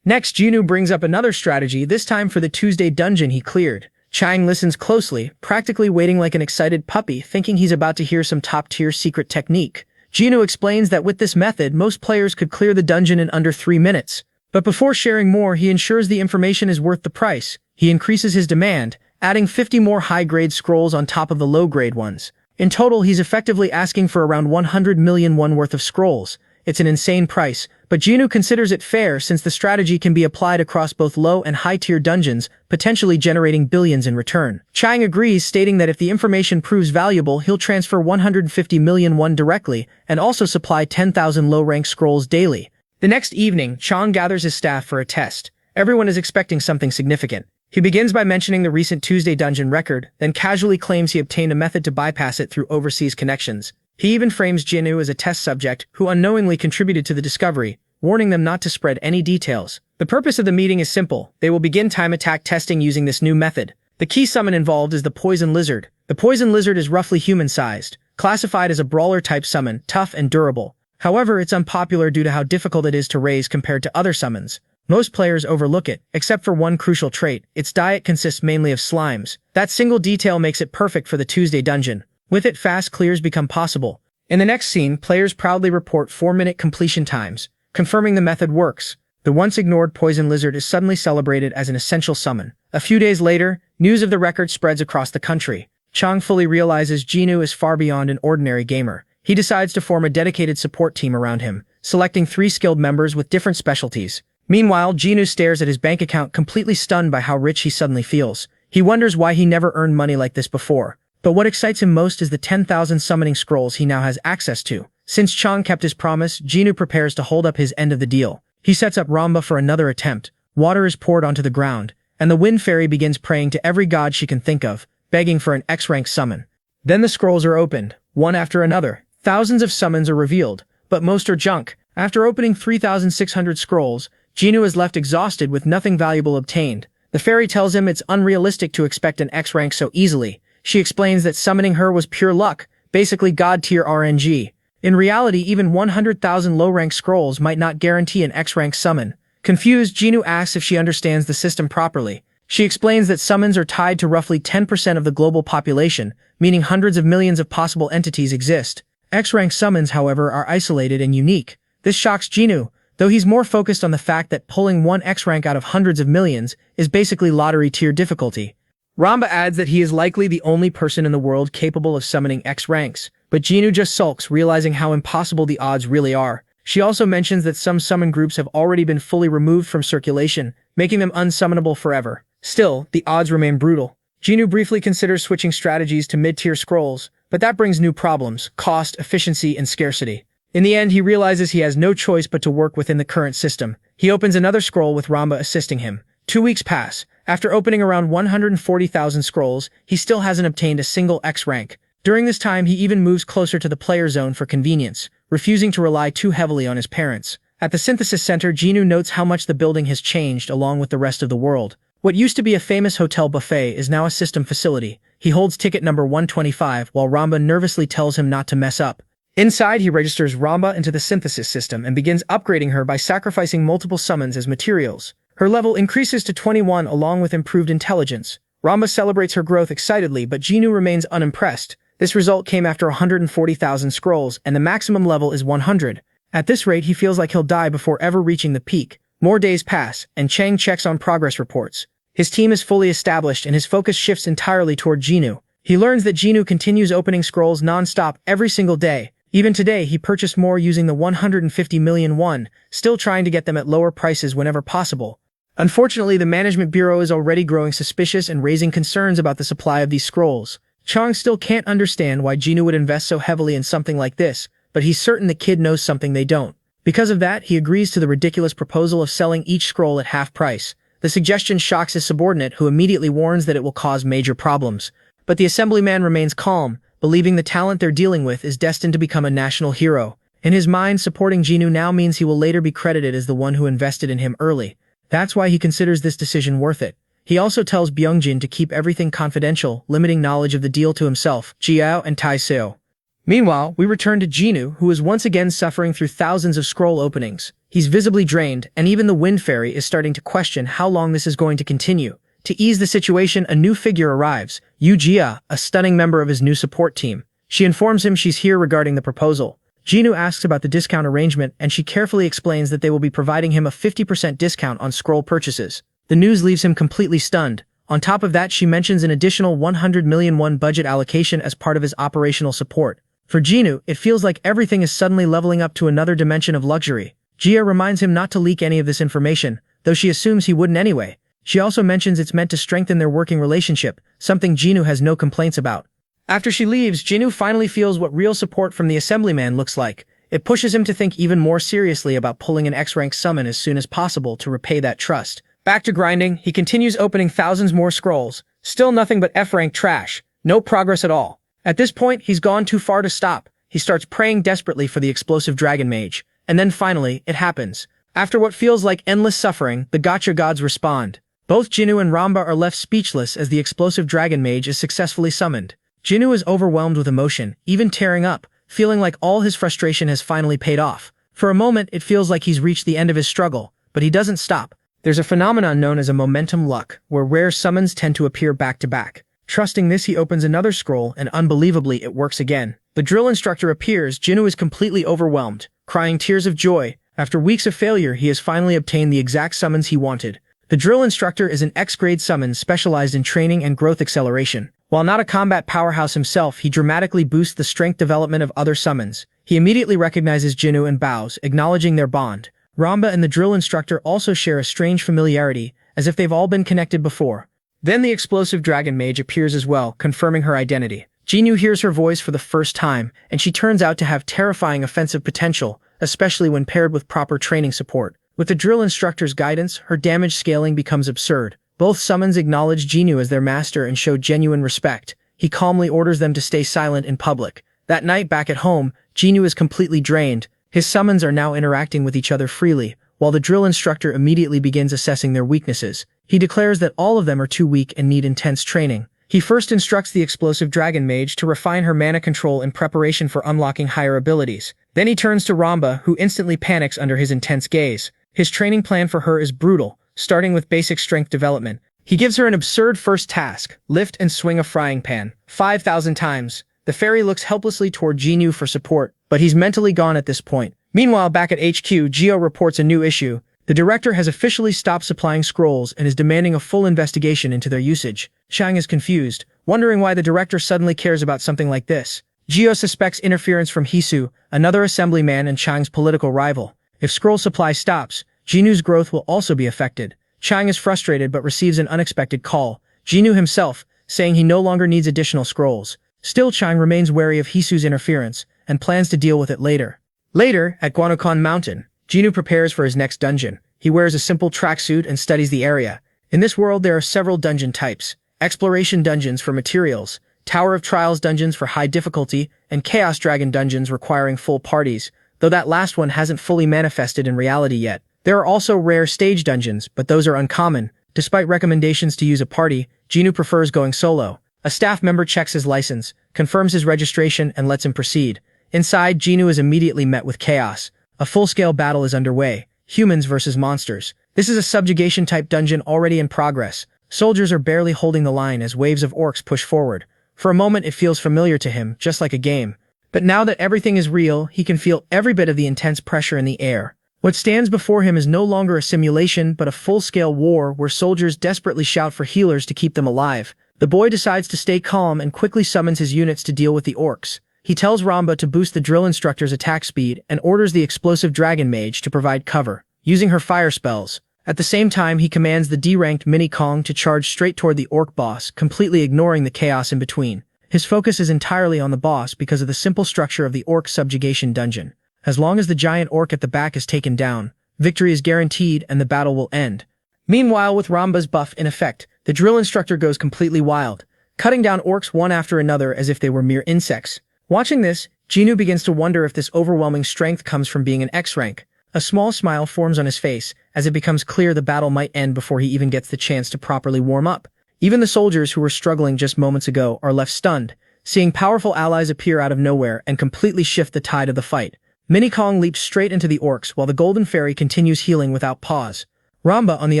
Next, Jinwoo brings up another strategy, this time for the Tuesday dungeon he cleared. Chang listens closely, practically waiting like an excited puppy, thinking he's about to hear some top-tier secret technique. Jinwoo explains that with this method, most players could clear the dungeon in under 3 minutes. But before sharing more, he ensures the information is worth the price. He increases his demand, adding 50 more high-grade scrolls on top of the low-grade ones. In total, he's effectively asking for around 100 million won worth of scrolls. It's an insane price, but Jinwoo considers it fair since the strategy can be applied across both low and high-tier dungeons, potentially generating billions in return. Chang agrees, stating that if the information proves valuable, he'll transfer 150 million won directly and also supply 10,000 low-rank scrolls daily. The next evening, Chang gathers his staff for a test. Everyone is expecting something significant. He begins by mentioning the recent Tuesday dungeon record, then casually claims he obtained a method to bypass it through overseas connections. He even frames Jinwoo as a test subject who unknowingly contributed to the discovery, warning them not to spread any details. The purpose of the meeting is simple. They will begin time attack testing using this new method. The key summon involved is the Poison Lizard. The Poison Lizard is roughly human-sized, classified as a brawler-type summon, tough and durable. However, it's unpopular due to how difficult it is to raise compared to other summons. Most players overlook it, except for one crucial trait. Its diet consists mainly of slimes. That single detail makes it perfect for the Tuesday dungeon. With it, fast clears become possible. In the next scene, players proudly report 4-minute completion times, confirming the method works. The once ignored Poison Lizard is suddenly celebrated as an essential summon. A few days later, news of the record spreads across the country. Chang fully realizes Jinwoo is far beyond an ordinary gamer. He decides to form a dedicated support team around him, selecting 3 skilled members with different specialties. Meanwhile, Jinwoo stares at his bank account, completely stunned by how rich he suddenly feels. He wonders why he never earned money like this before. But what excites him most is the 10,000 summoning scrolls he now has access to. Since Chang kept his promise, Jinwoo prepares to hold up his end of the deal. He sets up Ramba for another attempt. Water is poured onto the ground, and the Wind Fairy begins praying to every god she can think of, begging for an X-rank summon. Then the scrolls are opened, one after another. Thousands of summons are revealed, but most are junk. After opening 3,600 scrolls, Jinwoo is left exhausted with nothing valuable obtained. The fairy tells him it's unrealistic to expect an X rank so easily. She explains that summoning her was pure luck, basically god-tier RNG. In reality, even 100,000 low-rank scrolls might not guarantee an X-rank summon. Confused, Jinwoo asks if she understands the system properly. She explains that summons are tied to roughly 10% of the global population, meaning hundreds of millions of possible entities exist. X-rank summons, however, are isolated and unique. This shocks Jinwoo, though he's more focused on the fact that pulling one X-rank out of hundreds of millions is basically lottery-tier difficulty. Ramba adds that he is likely the only person in the world capable of summoning X-ranks, but Jinwoo just sulks, realizing how impossible the odds really are. She also mentions that some summon groups have already been fully removed from circulation, making them unsummonable forever. Still, the odds remain brutal. Jinwoo briefly considers switching strategies to mid-tier scrolls, but that brings new problems: cost, efficiency, and scarcity. In the end, he realizes he has no choice but to work within the current system. He opens another scroll with Ramba assisting him. 2 weeks pass. After opening around 140,000 scrolls, he still hasn't obtained a single X rank. During this time, he even moves closer to the player zone for convenience, refusing to rely too heavily on his parents. At the synthesis center, Jinwoo notes how much the building has changed along with the rest of the world. What used to be a famous hotel buffet is now a system facility. He holds ticket number 125 while Ramba nervously tells him not to mess up. Inside, he registers Ramba into the synthesis system and begins upgrading her by sacrificing multiple summons as materials. Her level increases to 21 along with improved intelligence. Ramba celebrates her growth excitedly, but Jinwoo remains unimpressed. This result came after 140,000 scrolls, and the maximum level is 100. At this rate, he feels like he'll die before ever reaching the peak. More days pass, and Chang checks on progress reports. His team is fully established, and his focus shifts entirely toward Jinwoo. He learns that Jinwoo continues opening scrolls non-stop every single day. Even today, he purchased more using the 150 million won, still trying to get them at lower prices whenever possible. Unfortunately, the management bureau is already growing suspicious and raising concerns about the supply of these scrolls. Chang still can't understand why Jinwoo would invest so heavily in something like this, but he's certain the kid knows something they don't. Because of that, he agrees to the ridiculous proposal of selling each scroll at half price. The suggestion shocks his subordinate, who immediately warns that it will cause major problems. But the assemblyman remains calm, believing the talent they're dealing with is destined to become a national hero. In his mind, supporting Jinwoo now means he will later be credited as the one who invested in him early. That's why he considers this decision worth it. He also tells Byungjin to keep everything confidential, limiting knowledge of the deal to himself, Jiao, and Tai Seo. Meanwhile, we return to Jinwoo, who is once again suffering through thousands of scroll openings. He's visibly drained, and even the Wind Fairy is starting to question how long this is going to continue. To ease the situation, a new figure arrives, Yu Jia, a stunning member of his new support team. She informs him she's here regarding the proposal. Jinwoo asks about the discount arrangement, and she carefully explains that they will be providing him a 50% discount on scroll purchases. The news leaves him completely stunned. On top of that, she mentions an additional 100 million won budget allocation as part of his operational support. For Jinwoo, it feels like everything is suddenly leveling up to another dimension of luxury. Gia reminds him not to leak any of this information, though she assumes he wouldn't anyway. She also mentions it's meant to strengthen their working relationship, something Jinwoo has no complaints about. After she leaves, Jinwoo finally feels what real support from the assemblyman looks like. It pushes him to think even more seriously about pulling an X-rank summon as soon as possible to repay that trust. Back to grinding, he continues opening thousands more scrolls. Still nothing but F-rank trash. No progress at all. At this point, he's gone too far to stop. He starts praying desperately for the explosive dragon mage. And then finally, it happens. After what feels like endless suffering, the gacha gods respond. Both Jinwoo and Ramba are left speechless as the explosive dragon mage is successfully summoned. Jinwoo is overwhelmed with emotion, even tearing up, feeling like all his frustration has finally paid off. For a moment, it feels like he's reached the end of his struggle, but he doesn't stop. There's a phenomenon known as a momentum luck, where rare summons tend to appear back to back. Trusting this, he opens another scroll, and unbelievably, it works again. The drill instructor appears. Jinwoo is completely overwhelmed, crying tears of joy. After weeks of failure, he has finally obtained the exact summons he wanted. The drill instructor is an X-grade summon specialized in training and growth acceleration. While not a combat powerhouse himself, he dramatically boosts the strength development of other summons. He immediately recognizes Jinwoo and bows, acknowledging their bond. Ramba and the drill instructor also share a strange familiarity, as if they've all been connected before. Then the explosive dragon mage appears as well, confirming her identity. Jinwoo hears her voice for the first time, and she turns out to have terrifying offensive potential, especially when paired with proper training support. With the drill instructor's guidance, her damage scaling becomes absurd. Both summons acknowledge Jinwoo as their master and show genuine respect. He calmly orders them to stay silent in public. That night back at home, Jinwoo is completely drained. His summons are now interacting with each other freely, while the drill instructor immediately begins assessing their weaknesses. He declares that all of them are too weak and need intense training. He first instructs the explosive dragon mage to refine her mana control in preparation for unlocking higher abilities. Then he turns to Ramba, who instantly panics under his intense gaze. His training plan for her is brutal, starting with basic strength development. He gives her an absurd first task: lift and swing a frying pan 5,000 times. The fairy looks helplessly toward Jinwoo for support, but he's mentally gone at this point. Meanwhile, back at HQ, Geo reports a new issue. The director has officially stopped supplying scrolls and is demanding a full investigation into their usage. Chang is confused, wondering why the director suddenly cares about something like this. Geo suspects interference from Hisu, another assemblyman and Chang's political rival. If scroll supply stops, Jinwoo's growth will also be affected. Chang is frustrated but receives an unexpected call. Jinwoo himself, saying he no longer needs additional scrolls. Still, Chang remains wary of Hisu's interference and plans to deal with it later. Later, at Guanokon Mountain, Jinwoo prepares for his next dungeon. He wears a simple tracksuit and studies the area. In this world, there are several dungeon types: exploration dungeons for materials, Tower of Trials dungeons for high difficulty, and Chaos Dragon dungeons requiring full parties, though that last one hasn't fully manifested in reality yet. There are also rare stage dungeons, but those are uncommon. Despite recommendations to use a party, Jinwoo prefers going solo. A staff member checks his license, confirms his registration, and lets him proceed. Inside, Jinwoo is immediately met with chaos. A full-scale battle is underway. Humans versus monsters. This is a subjugation-type dungeon already in progress. Soldiers are barely holding the line as waves of orcs push forward. For a moment, it feels familiar to him, just like a game. But now that everything is real, he can feel every bit of the intense pressure in the air. What stands before him is no longer a simulation, but a full-scale war where soldiers desperately shout for healers to keep them alive. The boy decides to stay calm and quickly summons his units to deal with the orcs. He tells Ramba to boost the drill instructor's attack speed and orders the explosive dragon mage to provide cover, using her fire spells. At the same time, he commands the D-ranked Mini Kong to charge straight toward the orc boss, completely ignoring the chaos in between. His focus is entirely on the boss because of the simple structure of the orc subjugation dungeon. As long as the giant orc at the back is taken down, victory is guaranteed and the battle will end. Meanwhile, with Ramba's buff in effect, the drill instructor goes completely wild, cutting down orcs one after another as if they were mere insects. Watching this, Jinwoo begins to wonder if this overwhelming strength comes from being an X-rank. A small smile forms on his face as it becomes clear the battle might end before he even gets the chance to properly warm up. Even the soldiers who were struggling just moments ago are left stunned, seeing powerful allies appear out of nowhere and completely shift the tide of the fight. Mini Kong leaps straight into the orcs while the Golden Fairy continues healing without pause. Ramba, on the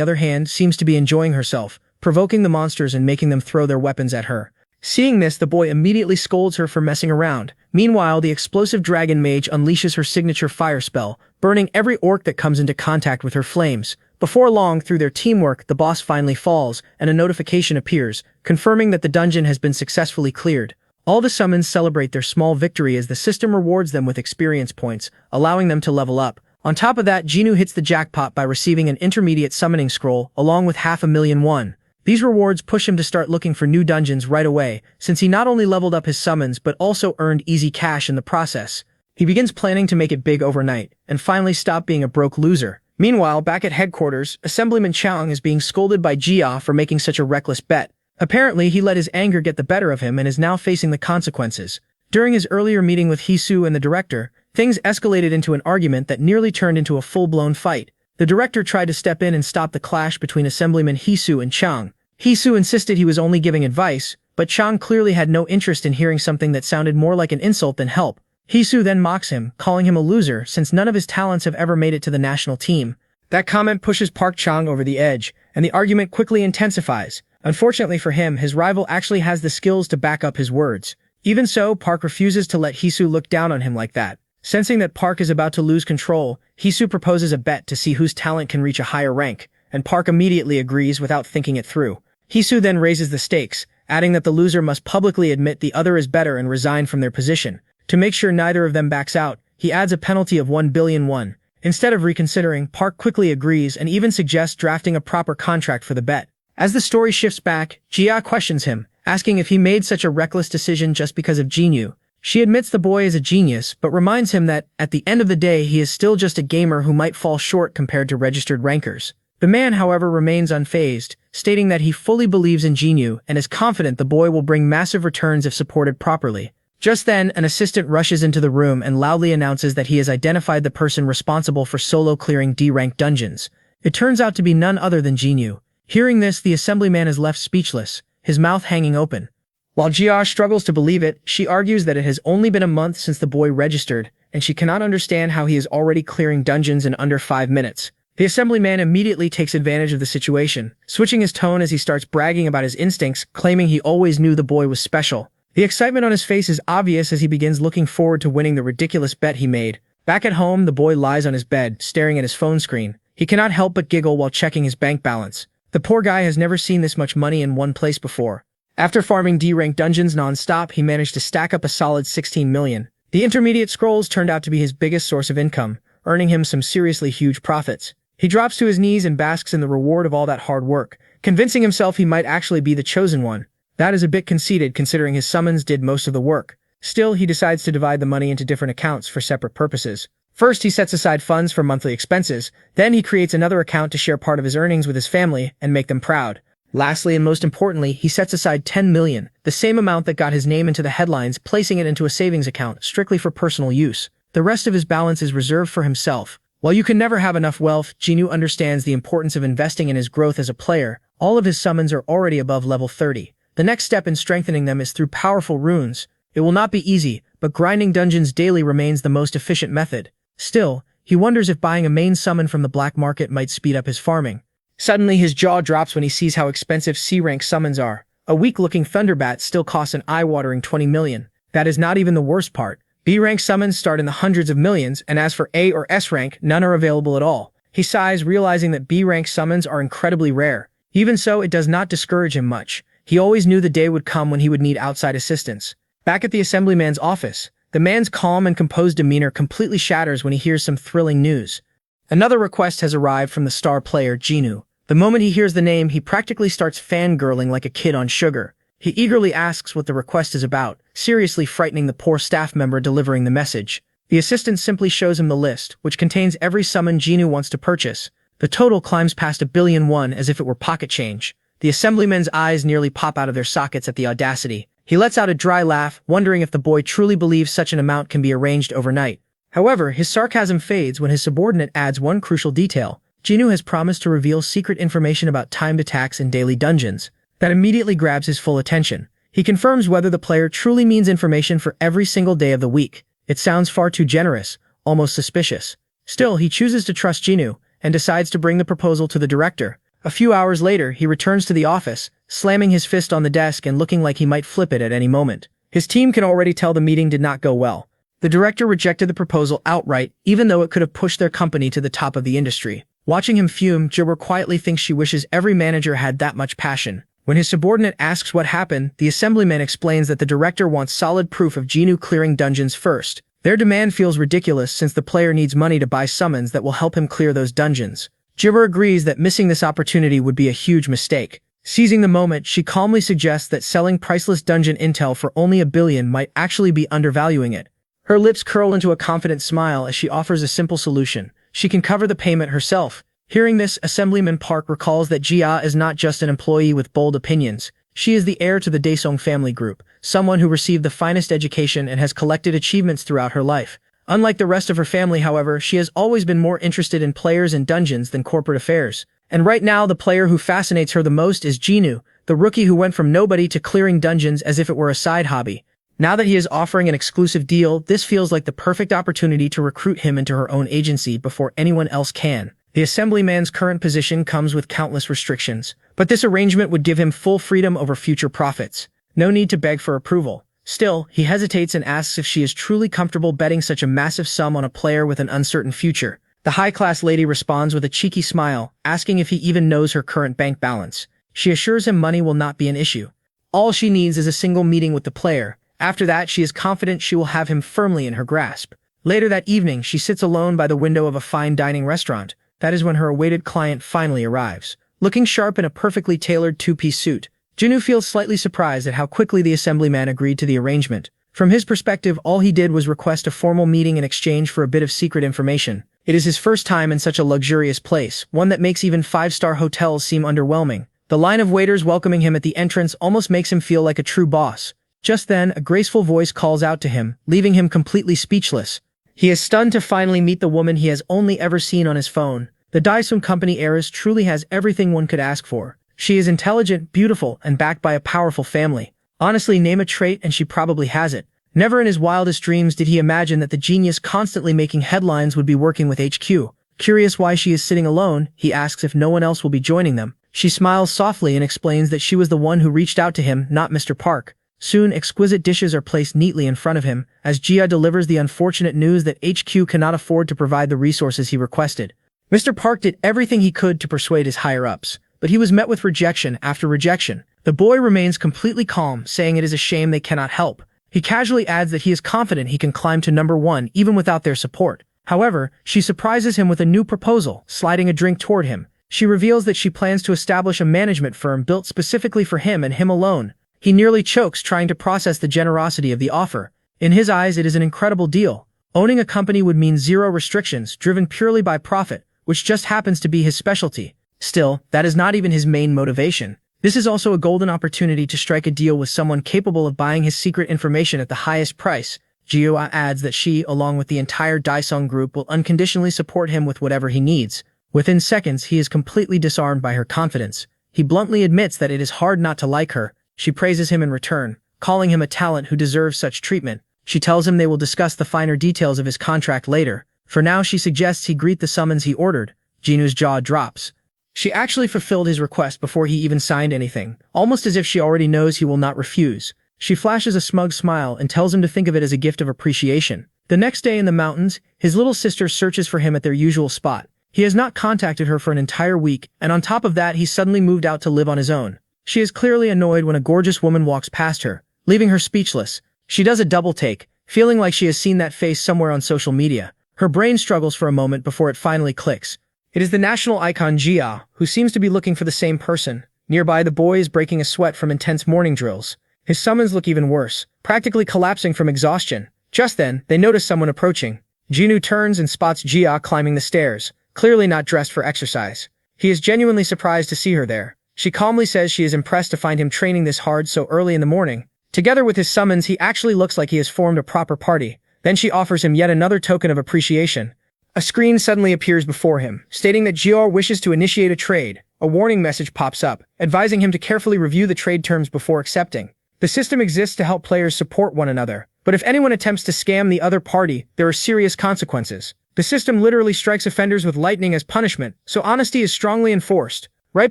other hand, seems to be enjoying herself, provoking the monsters and making them throw their weapons at her. Seeing this, the boy immediately scolds her for messing around. Meanwhile, the explosive dragon mage unleashes her signature fire spell, burning every orc that comes into contact with her flames. Before long, through their teamwork, the boss finally falls, and a notification appears, confirming that the dungeon has been successfully cleared. All the summons celebrate their small victory as the system rewards them with experience points, allowing them to level up. On top of that, Jinwoo hits the jackpot by receiving an intermediate summoning scroll, along with 500,000 won. These rewards push him to start looking for new dungeons right away, since he not only leveled up his summons but also earned easy cash in the process. He begins planning to make it big overnight, and finally stop being a broke loser. Meanwhile, back at headquarters, Assemblyman Chang is being scolded by Jia for making such a reckless bet. Apparently, he let his anger get the better of him and is now facing the consequences. During his earlier meeting with Hisu and the director, things escalated into an argument that nearly turned into a full-blown fight. The director tried to step in and stop the clash between Assemblyman Hisu and Chang. Hisu insisted he was only giving advice, but Chang clearly had no interest in hearing something that sounded more like an insult than help. Hisu then mocks him, calling him a loser since none of his talents have ever made it to the national team. That comment pushes Park Chang over the edge, and the argument quickly intensifies. Unfortunately for him, his rival actually has the skills to back up his words. Even so, Park refuses to let Hisu look down on him like that. Sensing that Park is about to lose control, Hisu proposes a bet to see whose talent can reach a higher rank, and Park immediately agrees without thinking it through. Hisu then raises the stakes, adding that the loser must publicly admit the other is better and resign from their position. To make sure neither of them backs out, he adds a penalty of 1 billion won. Instead of reconsidering, Park quickly agrees and even suggests drafting a proper contract for the bet. As the story shifts back, Jia questions him, asking if he made such a reckless decision just because of Jinwoo. She admits the boy is a genius, but reminds him that, at the end of the day, he is still just a gamer who might fall short compared to registered rankers. The man, however, remains unfazed, stating that he fully believes in Jinwoo and is confident the boy will bring massive returns if supported properly. Just then, an assistant rushes into the room and loudly announces that he has identified the person responsible for solo clearing D-rank dungeons. It turns out to be none other than Jinwoo. Hearing this, the assemblyman is left speechless, his mouth hanging open. While Jia struggles to believe it, she argues that it has only been a month since the boy registered, and she cannot understand how he is already clearing dungeons in under 5 minutes. The assemblyman immediately takes advantage of the situation, switching his tone as he starts bragging about his instincts, claiming he always knew the boy was special. The excitement on his face is obvious as he begins looking forward to winning the ridiculous bet he made. Back at home, the boy lies on his bed, staring at his phone screen. He cannot help but giggle while checking his bank balance. The poor guy has never seen this much money in one place before. After farming D-rank dungeons non-stop, he managed to stack up a solid 16 million. The intermediate scrolls turned out to be his biggest source of income, earning him some seriously huge profits. He drops to his knees and basks in the reward of all that hard work, convincing himself he might actually be the chosen one. That is a bit conceited considering his summons did most of the work. Still, he decides to divide the money into different accounts for separate purposes. First, he sets aside funds for monthly expenses. Then he creates another account to share part of his earnings with his family and make them proud. Lastly, and most importantly, he sets aside 10 million, the same amount that got his name into the headlines, placing it into a savings account, strictly for personal use. The rest of his balance is reserved for himself. While you can never have enough wealth, Jinwoo understands the importance of investing in his growth as a player. All of his summons are already above level 30. The next step in strengthening them is through powerful runes. It will not be easy, but grinding dungeons daily remains the most efficient method. Still, he wonders if buying a main summon from the black market might speed up his farming. Suddenly, his jaw drops when he sees how expensive C-rank summons are. A weak-looking Thunderbat still costs an eye-watering 20 million. That is not even the worst part. B-rank summons start in the hundreds of millions, and as for A or S rank, none are available at all. He sighs, realizing that B-rank summons are incredibly rare. Even so, it does not discourage him much. He always knew the day would come when he would need outside assistance. Back at the assemblyman's office, the man's calm and composed demeanor completely shatters when he hears some thrilling news. Another request has arrived from the star player, Jinwoo. The moment he hears the name, he practically starts fangirling like a kid on sugar. He eagerly asks what the request is about, seriously frightening the poor staff member delivering the message. The assistant simply shows him the list, which contains every summon Jinwoo wants to purchase. The total climbs past 1 billion won as if it were pocket change. The assemblyman's eyes nearly pop out of their sockets at the audacity. He lets out a dry laugh, wondering if the boy truly believes such an amount can be arranged overnight. However, his sarcasm fades when his subordinate adds one crucial detail. Jinwoo has promised to reveal secret information about timed attacks in daily dungeons. That immediately grabs his full attention. He confirms whether the player truly means information for every single day of the week. It sounds far too generous, almost suspicious. Still, he chooses to trust Jinwoo, and decides to bring the proposal to the director. A few hours later, he returns to the office, slamming his fist on the desk and looking like he might flip it at any moment. His team can already tell the meeting did not go well. The director rejected the proposal outright, even though it could have pushed their company to the top of the industry. Watching him fume, Jibber quietly thinks she wishes every manager had that much passion. When his subordinate asks what happened, the assemblyman explains that the director wants solid proof of Jinwoo clearing dungeons first. Their demand feels ridiculous since the player needs money to buy summons that will help him clear those dungeons. Jibber agrees that missing this opportunity would be a huge mistake. Seizing the moment, she calmly suggests that selling priceless dungeon intel for only $1 billion might actually be undervaluing it. Her lips curl into a confident smile as she offers a simple solution. She can cover the payment herself. Hearing this, Assemblyman Park recalls that Jia is not just an employee with bold opinions. She is the heir to the Daesung family group, someone who received the finest education and has collected achievements throughout her life. Unlike the rest of her family, however, she has always been more interested in players and dungeons than corporate affairs. And right now, the player who fascinates her the most is Jinwoo, the rookie who went from nobody to clearing dungeons as if it were a side hobby. Now that he is offering an exclusive deal, this feels like the perfect opportunity to recruit him into her own agency before anyone else can. The assemblyman's current position comes with countless restrictions, but this arrangement would give him full freedom over future profits. No need to beg for approval. Still, he hesitates and asks if she is truly comfortable betting such a massive sum on a player with an uncertain future. The high-class lady responds with a cheeky smile, asking if he even knows her current bank balance. She assures him money will not be an issue. All she needs is a single meeting with the player. After that, she is confident she will have him firmly in her grasp. Later that evening, she sits alone by the window of a fine dining restaurant. That is when her awaited client finally arrives. Looking sharp in a perfectly tailored two-piece suit, Jinwoo feels slightly surprised at how quickly the assemblyman agreed to the arrangement. From his perspective, all he did was request a formal meeting in exchange for a bit of secret information. It is his first time in such a luxurious place, one that makes even five-star hotels seem underwhelming. The line of waiters welcoming him at the entrance almost makes him feel like a true boss. Just then, a graceful voice calls out to him, leaving him completely speechless. He is stunned to finally meet the woman he has only ever seen on his phone. The Daesung company heiress truly has everything one could ask for. She is intelligent, beautiful, and backed by a powerful family. Honestly, name a trait and she probably has it. Never in his wildest dreams did he imagine that the genius constantly making headlines would be working with HQ. Curious why she is sitting alone, he asks if no one else will be joining them. She smiles softly and explains that she was the one who reached out to him, not Mr. Park. Soon, exquisite dishes are placed neatly in front of him, as Jia delivers the unfortunate news that HQ cannot afford to provide the resources he requested. Mr. Park did everything he could to persuade his higher-ups, but he was met with rejection after rejection. The boy remains completely calm, saying it is a shame they cannot help. He casually adds that he is confident he can climb to number 1 even without their support. However, she surprises him with a new proposal, sliding a drink toward him. She reveals that she plans to establish a management firm built specifically for him and him alone. He nearly chokes trying to process the generosity of the offer. In his eyes, it is an incredible deal. Owning a company would mean zero restrictions, driven purely by profit, which just happens to be his specialty. Still, that is not even his main motivation. This is also a golden opportunity to strike a deal with someone capable of buying his secret information at the highest price. Jia adds that she, along with the entire Daesung group, will unconditionally support him with whatever he needs. Within seconds, he is completely disarmed by her confidence. He bluntly admits that it is hard not to like her. She praises him in return, calling him a talent who deserves such treatment. She tells him they will discuss the finer details of his contract later. For now, she suggests he greet the summons he ordered. Jinwoo's jaw drops. She actually fulfilled his request before he even signed anything, almost as if she already knows he will not refuse. She flashes a smug smile and tells him to think of it as a gift of appreciation. The next day in the mountains, his little sister searches for him at their usual spot. He has not contacted her for an entire week, and on top of that, he suddenly moved out to live on his own. She is clearly annoyed when a gorgeous woman walks past her, leaving her speechless. She does a double take, feeling like she has seen that face somewhere on social media. Her brain struggles for a moment before it finally clicks. It is the national icon Jia, who seems to be looking for the same person. Nearby, the boy is breaking a sweat from intense morning drills. His summons look even worse, practically collapsing from exhaustion. Just then, they notice someone approaching. Jinwoo turns and spots Jia climbing the stairs, clearly not dressed for exercise. He is genuinely surprised to see her there. She calmly says she is impressed to find him training this hard so early in the morning. Together with his summons, he actually looks like he has formed a proper party. Then she offers him yet another token of appreciation. A screen suddenly appears before him, stating that Jior wishes to initiate a trade. A warning message pops up, advising him to carefully review the trade terms before accepting. The system exists to help players support one another, but if anyone attempts to scam the other party, there are serious consequences. The system literally strikes offenders with lightning as punishment, so honesty is strongly enforced. Right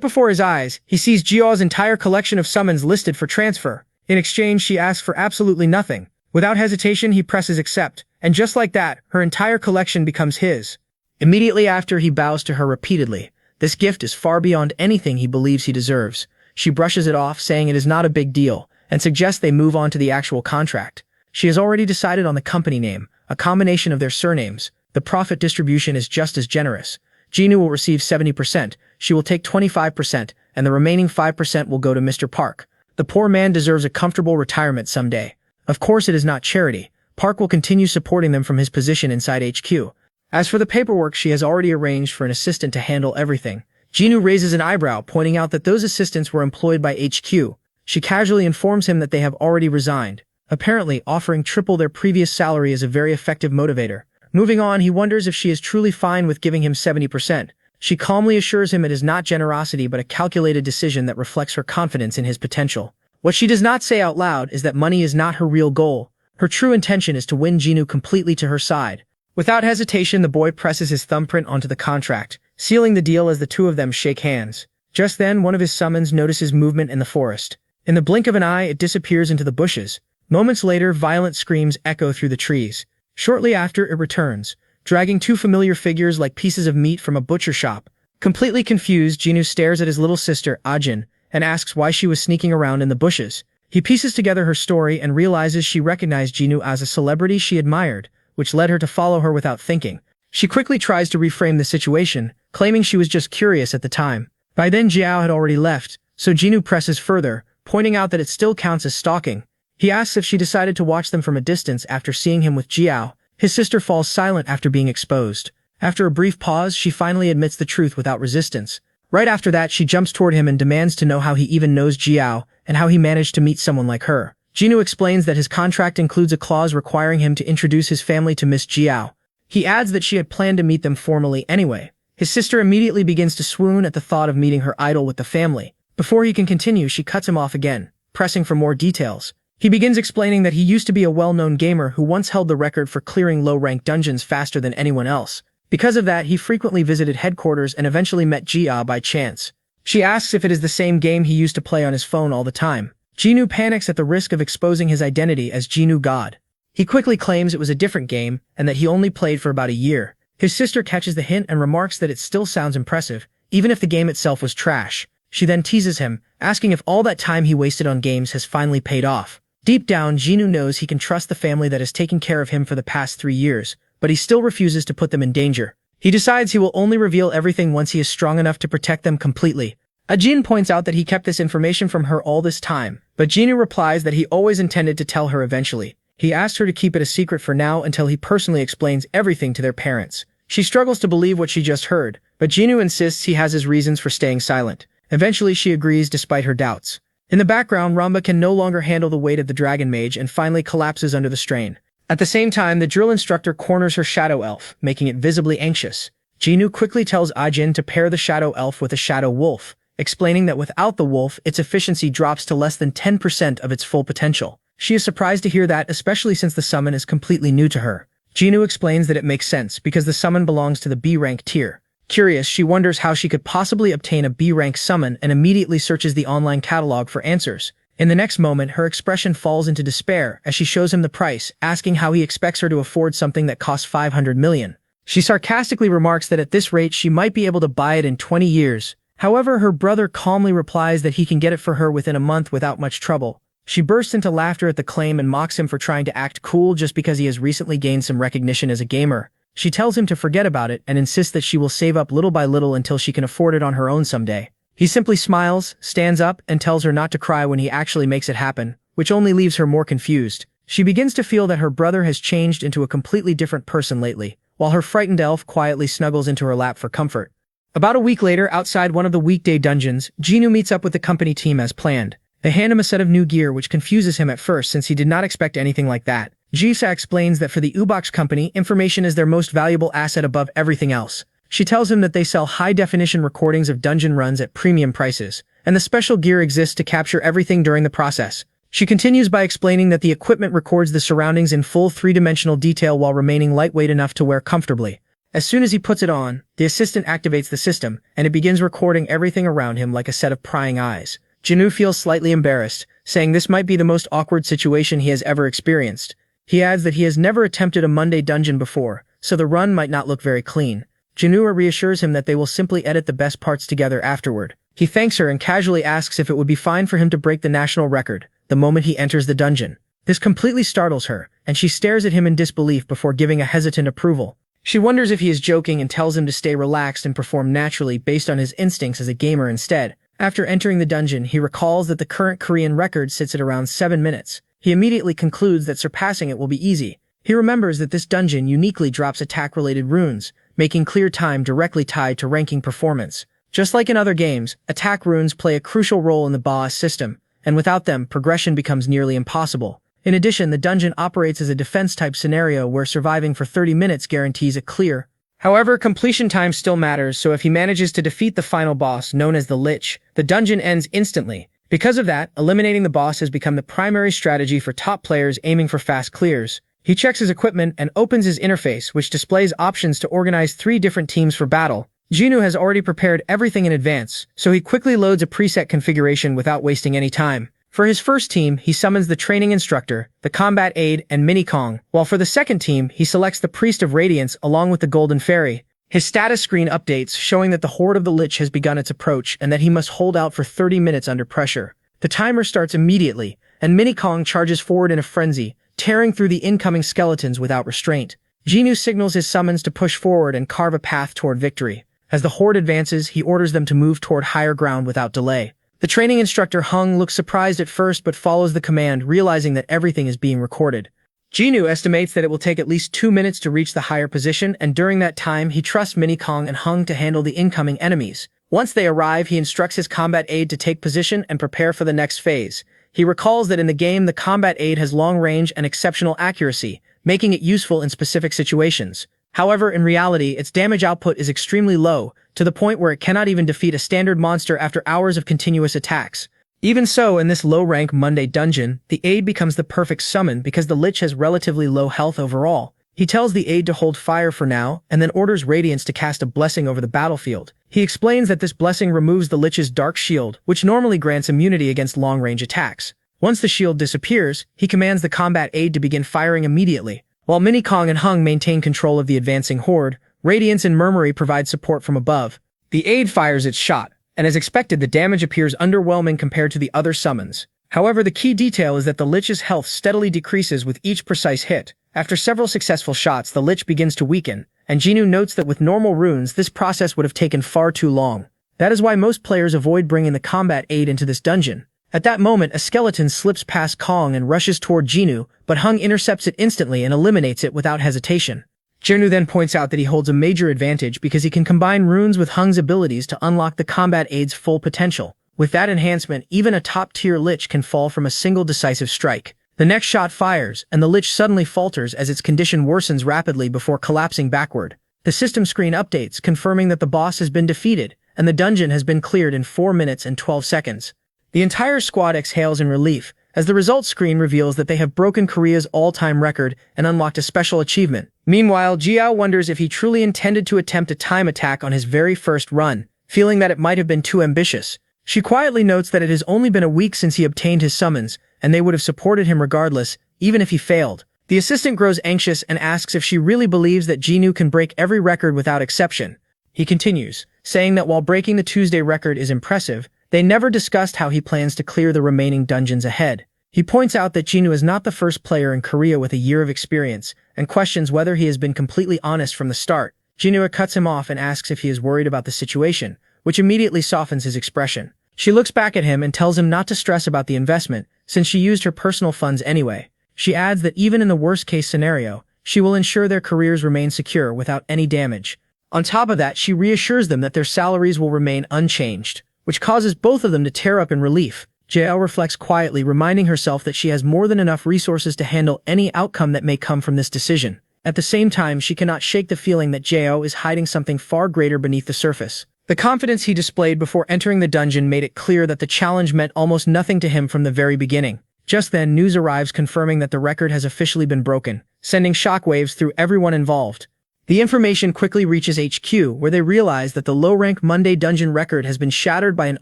before his eyes, he sees Jior's entire collection of summons listed for transfer. In exchange, she asks for absolutely nothing. Without hesitation, he presses accept, and just like that, her entire collection becomes his. Immediately after, he bows to her repeatedly. This gift is far beyond anything he believes he deserves. she brushes it off, saying it is not a big deal, and suggests they move on to the actual contract. She has already decided on the company name, a combination of their surnames. The profit distribution is just as generous. Jinwoo will receive 70%, she will take 25%, and the remaining 5% will go to Mr. Park. The poor man deserves a comfortable retirement someday. Of course it is not charity. Park will continue supporting them from his position inside HQ. As for the paperwork, she has already arranged for an assistant to handle everything. Jinwoo raises an eyebrow, pointing out that those assistants were employed by HQ. She casually informs him that they have already resigned. Apparently, offering triple their previous salary is a very effective motivator. Moving on, he wonders if she is truly fine with giving him 70%. She calmly assures him it is not generosity but a calculated decision that reflects her confidence in his potential. What she does not say out loud is that money is not her real goal. Her true intention is to win Jinwoo completely to her side. Without hesitation, the boy presses his thumbprint onto the contract, sealing the deal as the two of them shake hands. Just then, one of his summons notices movement in the forest. In the blink of an eye, it disappears into the bushes. Moments later, violent screams echo through the trees. Shortly after, it returns, dragging two familiar figures like pieces of meat from a butcher shop. Completely confused, Jinwoo stares at his little sister, Ajin, and asks why she was sneaking around in the bushes. He pieces together her story and realizes she recognized Jinwoo as a celebrity she admired, which led her to follow her without thinking. She quickly tries to reframe the situation, claiming she was just curious at the time. By then Jiao had already left, so Jinwoo presses further, pointing out that it still counts as stalking. He asks if she decided to watch them from a distance after seeing him with Jiao. His sister falls silent after being exposed. After a brief pause, she finally admits the truth without resistance. Right after that, she jumps toward him and demands to know how he even knows Jiao, and how he managed to meet someone like her. Jinwoo explains that his contract includes a clause requiring him to introduce his family to Miss Jiao. He adds that she had planned to meet them formally anyway. His sister immediately begins to swoon at the thought of meeting her idol with the family. Before he can continue, she cuts him off again, pressing for more details. He begins explaining that he used to be a well-known gamer who once held the record for clearing low-rank dungeons faster than anyone else. Because of that, he frequently visited headquarters and eventually met Jia by chance. She asks if it is the same game he used to play on his phone all the time. Jinwoo panics at the risk of exposing his identity as Jinwoo God. He quickly claims it was a different game and that he only played for about a year. His sister catches the hint and remarks that it still sounds impressive, even if the game itself was trash. She then teases him, asking if all that time he wasted on games has finally paid off. Deep down, Jinwoo knows he can trust the family that has taken care of him for the past 3 years, but he still refuses to put them in danger. He decides he will only reveal everything once he is strong enough to protect them completely. Ajin points out that he kept this information from her all this time, but Jinwoo replies that he always intended to tell her eventually. He asks her to keep it a secret for now until he personally explains everything to their parents. She struggles to believe what she just heard, but Jinwoo insists he has his reasons for staying silent. Eventually she agrees despite her doubts. In the background, Ramba can no longer handle the weight of the dragon mage and finally collapses under the strain. At the same time, the drill instructor corners her shadow elf, making it visibly anxious. Jinwoo quickly tells Ajin to pair the shadow elf with a shadow wolf, explaining that without the wolf, its efficiency drops to less than 10% of its full potential. She is surprised to hear that, especially since the summon is completely new to her. Jinwoo explains that it makes sense because the summon belongs to the B-rank tier. Curious, she wonders how she could possibly obtain a B-rank summon and immediately searches the online catalog for answers. In the next moment, her expression falls into despair as she shows him the price, asking how he expects her to afford something that costs 500 million. She sarcastically remarks that at this rate she might be able to buy it in 20 years. However, her brother calmly replies that he can get it for her within a month without much trouble. She bursts into laughter at the claim and mocks him for trying to act cool just because he has recently gained some recognition as a gamer. She tells him to forget about it and insists that she will save up little by little until she can afford it on her own someday. He simply smiles, stands up, and tells her not to cry when he actually makes it happen, which only leaves her more confused. She begins to feel that her brother has changed into a completely different person lately, while her frightened elf quietly snuggles into her lap for comfort. About a week later, outside one of the weekday dungeons, Jinwoo meets up with the company team as planned. They hand him a set of new gear which confuses him at first since he did not expect anything like that. Jisa explains that for the U-Box company, information is their most valuable asset above everything else. She tells him that they sell high-definition recordings of dungeon runs at premium prices, and the special gear exists to capture everything during the process. She continues by explaining that the equipment records the surroundings in full 3-dimensional detail while remaining lightweight enough to wear comfortably. As soon as he puts it on, the assistant activates the system, and it begins recording everything around him like a set of prying eyes. Jinwoo feels slightly embarrassed, saying this might be the most awkward situation he has ever experienced. He adds that he has never attempted a Monday dungeon before, so the run might not look very clean. Jinwoo reassures him that they will simply edit the best parts together afterward. He thanks her and casually asks if it would be fine for him to break the national record the moment he enters the dungeon. This completely startles her, and she stares at him in disbelief before giving a hesitant approval. She wonders if he is joking and tells him to stay relaxed and perform naturally based on his instincts as a gamer instead. After entering the dungeon, he recalls that the current Korean record sits at around 7 minutes. He immediately concludes that surpassing it will be easy. He remembers that this dungeon uniquely drops attack-related runes, making clear time directly tied to ranking performance. Just like in other games, attack runes play a crucial role in the boss system, and without them, progression becomes nearly impossible. In addition, the dungeon operates as a defense-type scenario where surviving for 30 minutes guarantees a clear. However, completion time still matters, so if he manages to defeat the final boss, known as the Lich, the dungeon ends instantly. Because of that, eliminating the boss has become the primary strategy for top players aiming for fast clears. He checks his equipment and opens his interface, which displays options to organize 3 different teams for battle. Jinwoo has already prepared everything in advance, so he quickly loads a preset configuration without wasting any time. For his first team, he summons the training instructor, the combat aide, and Mini Kong, while for the second team, he selects the Priest of Radiance along with the Golden Fairy. His status screen updates, showing that the Horde of the Lich has begun its approach and that he must hold out for 30 minutes under pressure. The timer starts immediately, and Mini Kong charges forward in a frenzy, tearing through the incoming skeletons without restraint. Jinwoo signals his summons to push forward and carve a path toward victory. As the Horde advances, he orders them to move toward higher ground without delay. The training instructor Hung looks surprised at first but follows the command, realizing that everything is being recorded. Jinwoo estimates that it will take at least 2 minutes to reach the higher position, and during that time, he trusts Mini Kong and Hung to handle the incoming enemies. Once they arrive, he instructs his combat aide to take position and prepare for the next phase. He recalls that in the game, the combat aide has long range and exceptional accuracy, making it useful in specific situations. However, in reality, its damage output is extremely low, to the point where it cannot even defeat a standard monster after hours of continuous attacks. Even so, in this low-rank Monday dungeon, the aide becomes the perfect summon because the Lich has relatively low health overall. He tells the aide to hold fire for now, and then orders Radiance to cast a blessing over the battlefield. He explains that this blessing removes the Lich's dark shield, which normally grants immunity against long-range attacks. Once the shield disappears, he commands the combat aide to begin firing immediately. While Mini Kong and Hung maintain control of the advancing horde, Radiance and Murmury provide support from above. The aide fires its shot, and as expected, the damage appears underwhelming compared to the other summons. However, the key detail is that the Lich's health steadily decreases with each precise hit. After several successful shots, the Lich begins to weaken, and Jinwoo notes that with normal runes, this process would have taken far too long. That is why most players avoid bringing the combat aide into this dungeon. At that moment, a skeleton slips past Kong and rushes toward Jinwoo, but Hung intercepts it instantly and eliminates it without hesitation. Jinwoo then points out that he holds a major advantage because he can combine runes with Hung's abilities to unlock the combat aide's full potential. With that enhancement, even a top-tier Lich can fall from a single decisive strike. The next shot fires, and the Lich suddenly falters as its condition worsens rapidly before collapsing backward. The system screen updates, confirming that the boss has been defeated, and the dungeon has been cleared in 4 minutes and 12 seconds. The entire squad exhales in relief, as the results screen reveals that they have broken Korea's all-time record and unlocked a special achievement. Meanwhile, Jiao wonders if he truly intended to attempt a time attack on his very first run, feeling that it might have been too ambitious. She quietly notes that it has only been a week since he obtained his summons, and they would have supported him regardless, even if he failed. The assistant grows anxious and asks if she really believes that Jinwoo can break every record without exception. He continues, saying that while breaking the Tuesday record is impressive, they never discussed how he plans to clear the remaining dungeons ahead. He points out that Jinwoo is not the first player in Korea with a year of experience, and questions whether he has been completely honest from the start. Jinwoo cuts him off and asks if he is worried about the situation, which immediately softens his expression. She looks back at him and tells him not to stress about the investment, since she used her personal funds anyway. She adds that even in the worst-case scenario, she will ensure their careers remain secure without any damage. On top of that, she reassures them that their salaries will remain unchanged, which causes both of them to tear up in relief. Jael reflects quietly, reminding herself that she has more than enough resources to handle any outcome that may come from this decision. At the same time, she cannot shake the feeling that Jael is hiding something far greater beneath the surface. The confidence he displayed before entering the dungeon made it clear that the challenge meant almost nothing to him from the very beginning. Just then, news arrives confirming that the record has officially been broken, sending shockwaves through everyone involved. The information quickly reaches HQ, where they realize that the low-rank Monday dungeon record has been shattered by an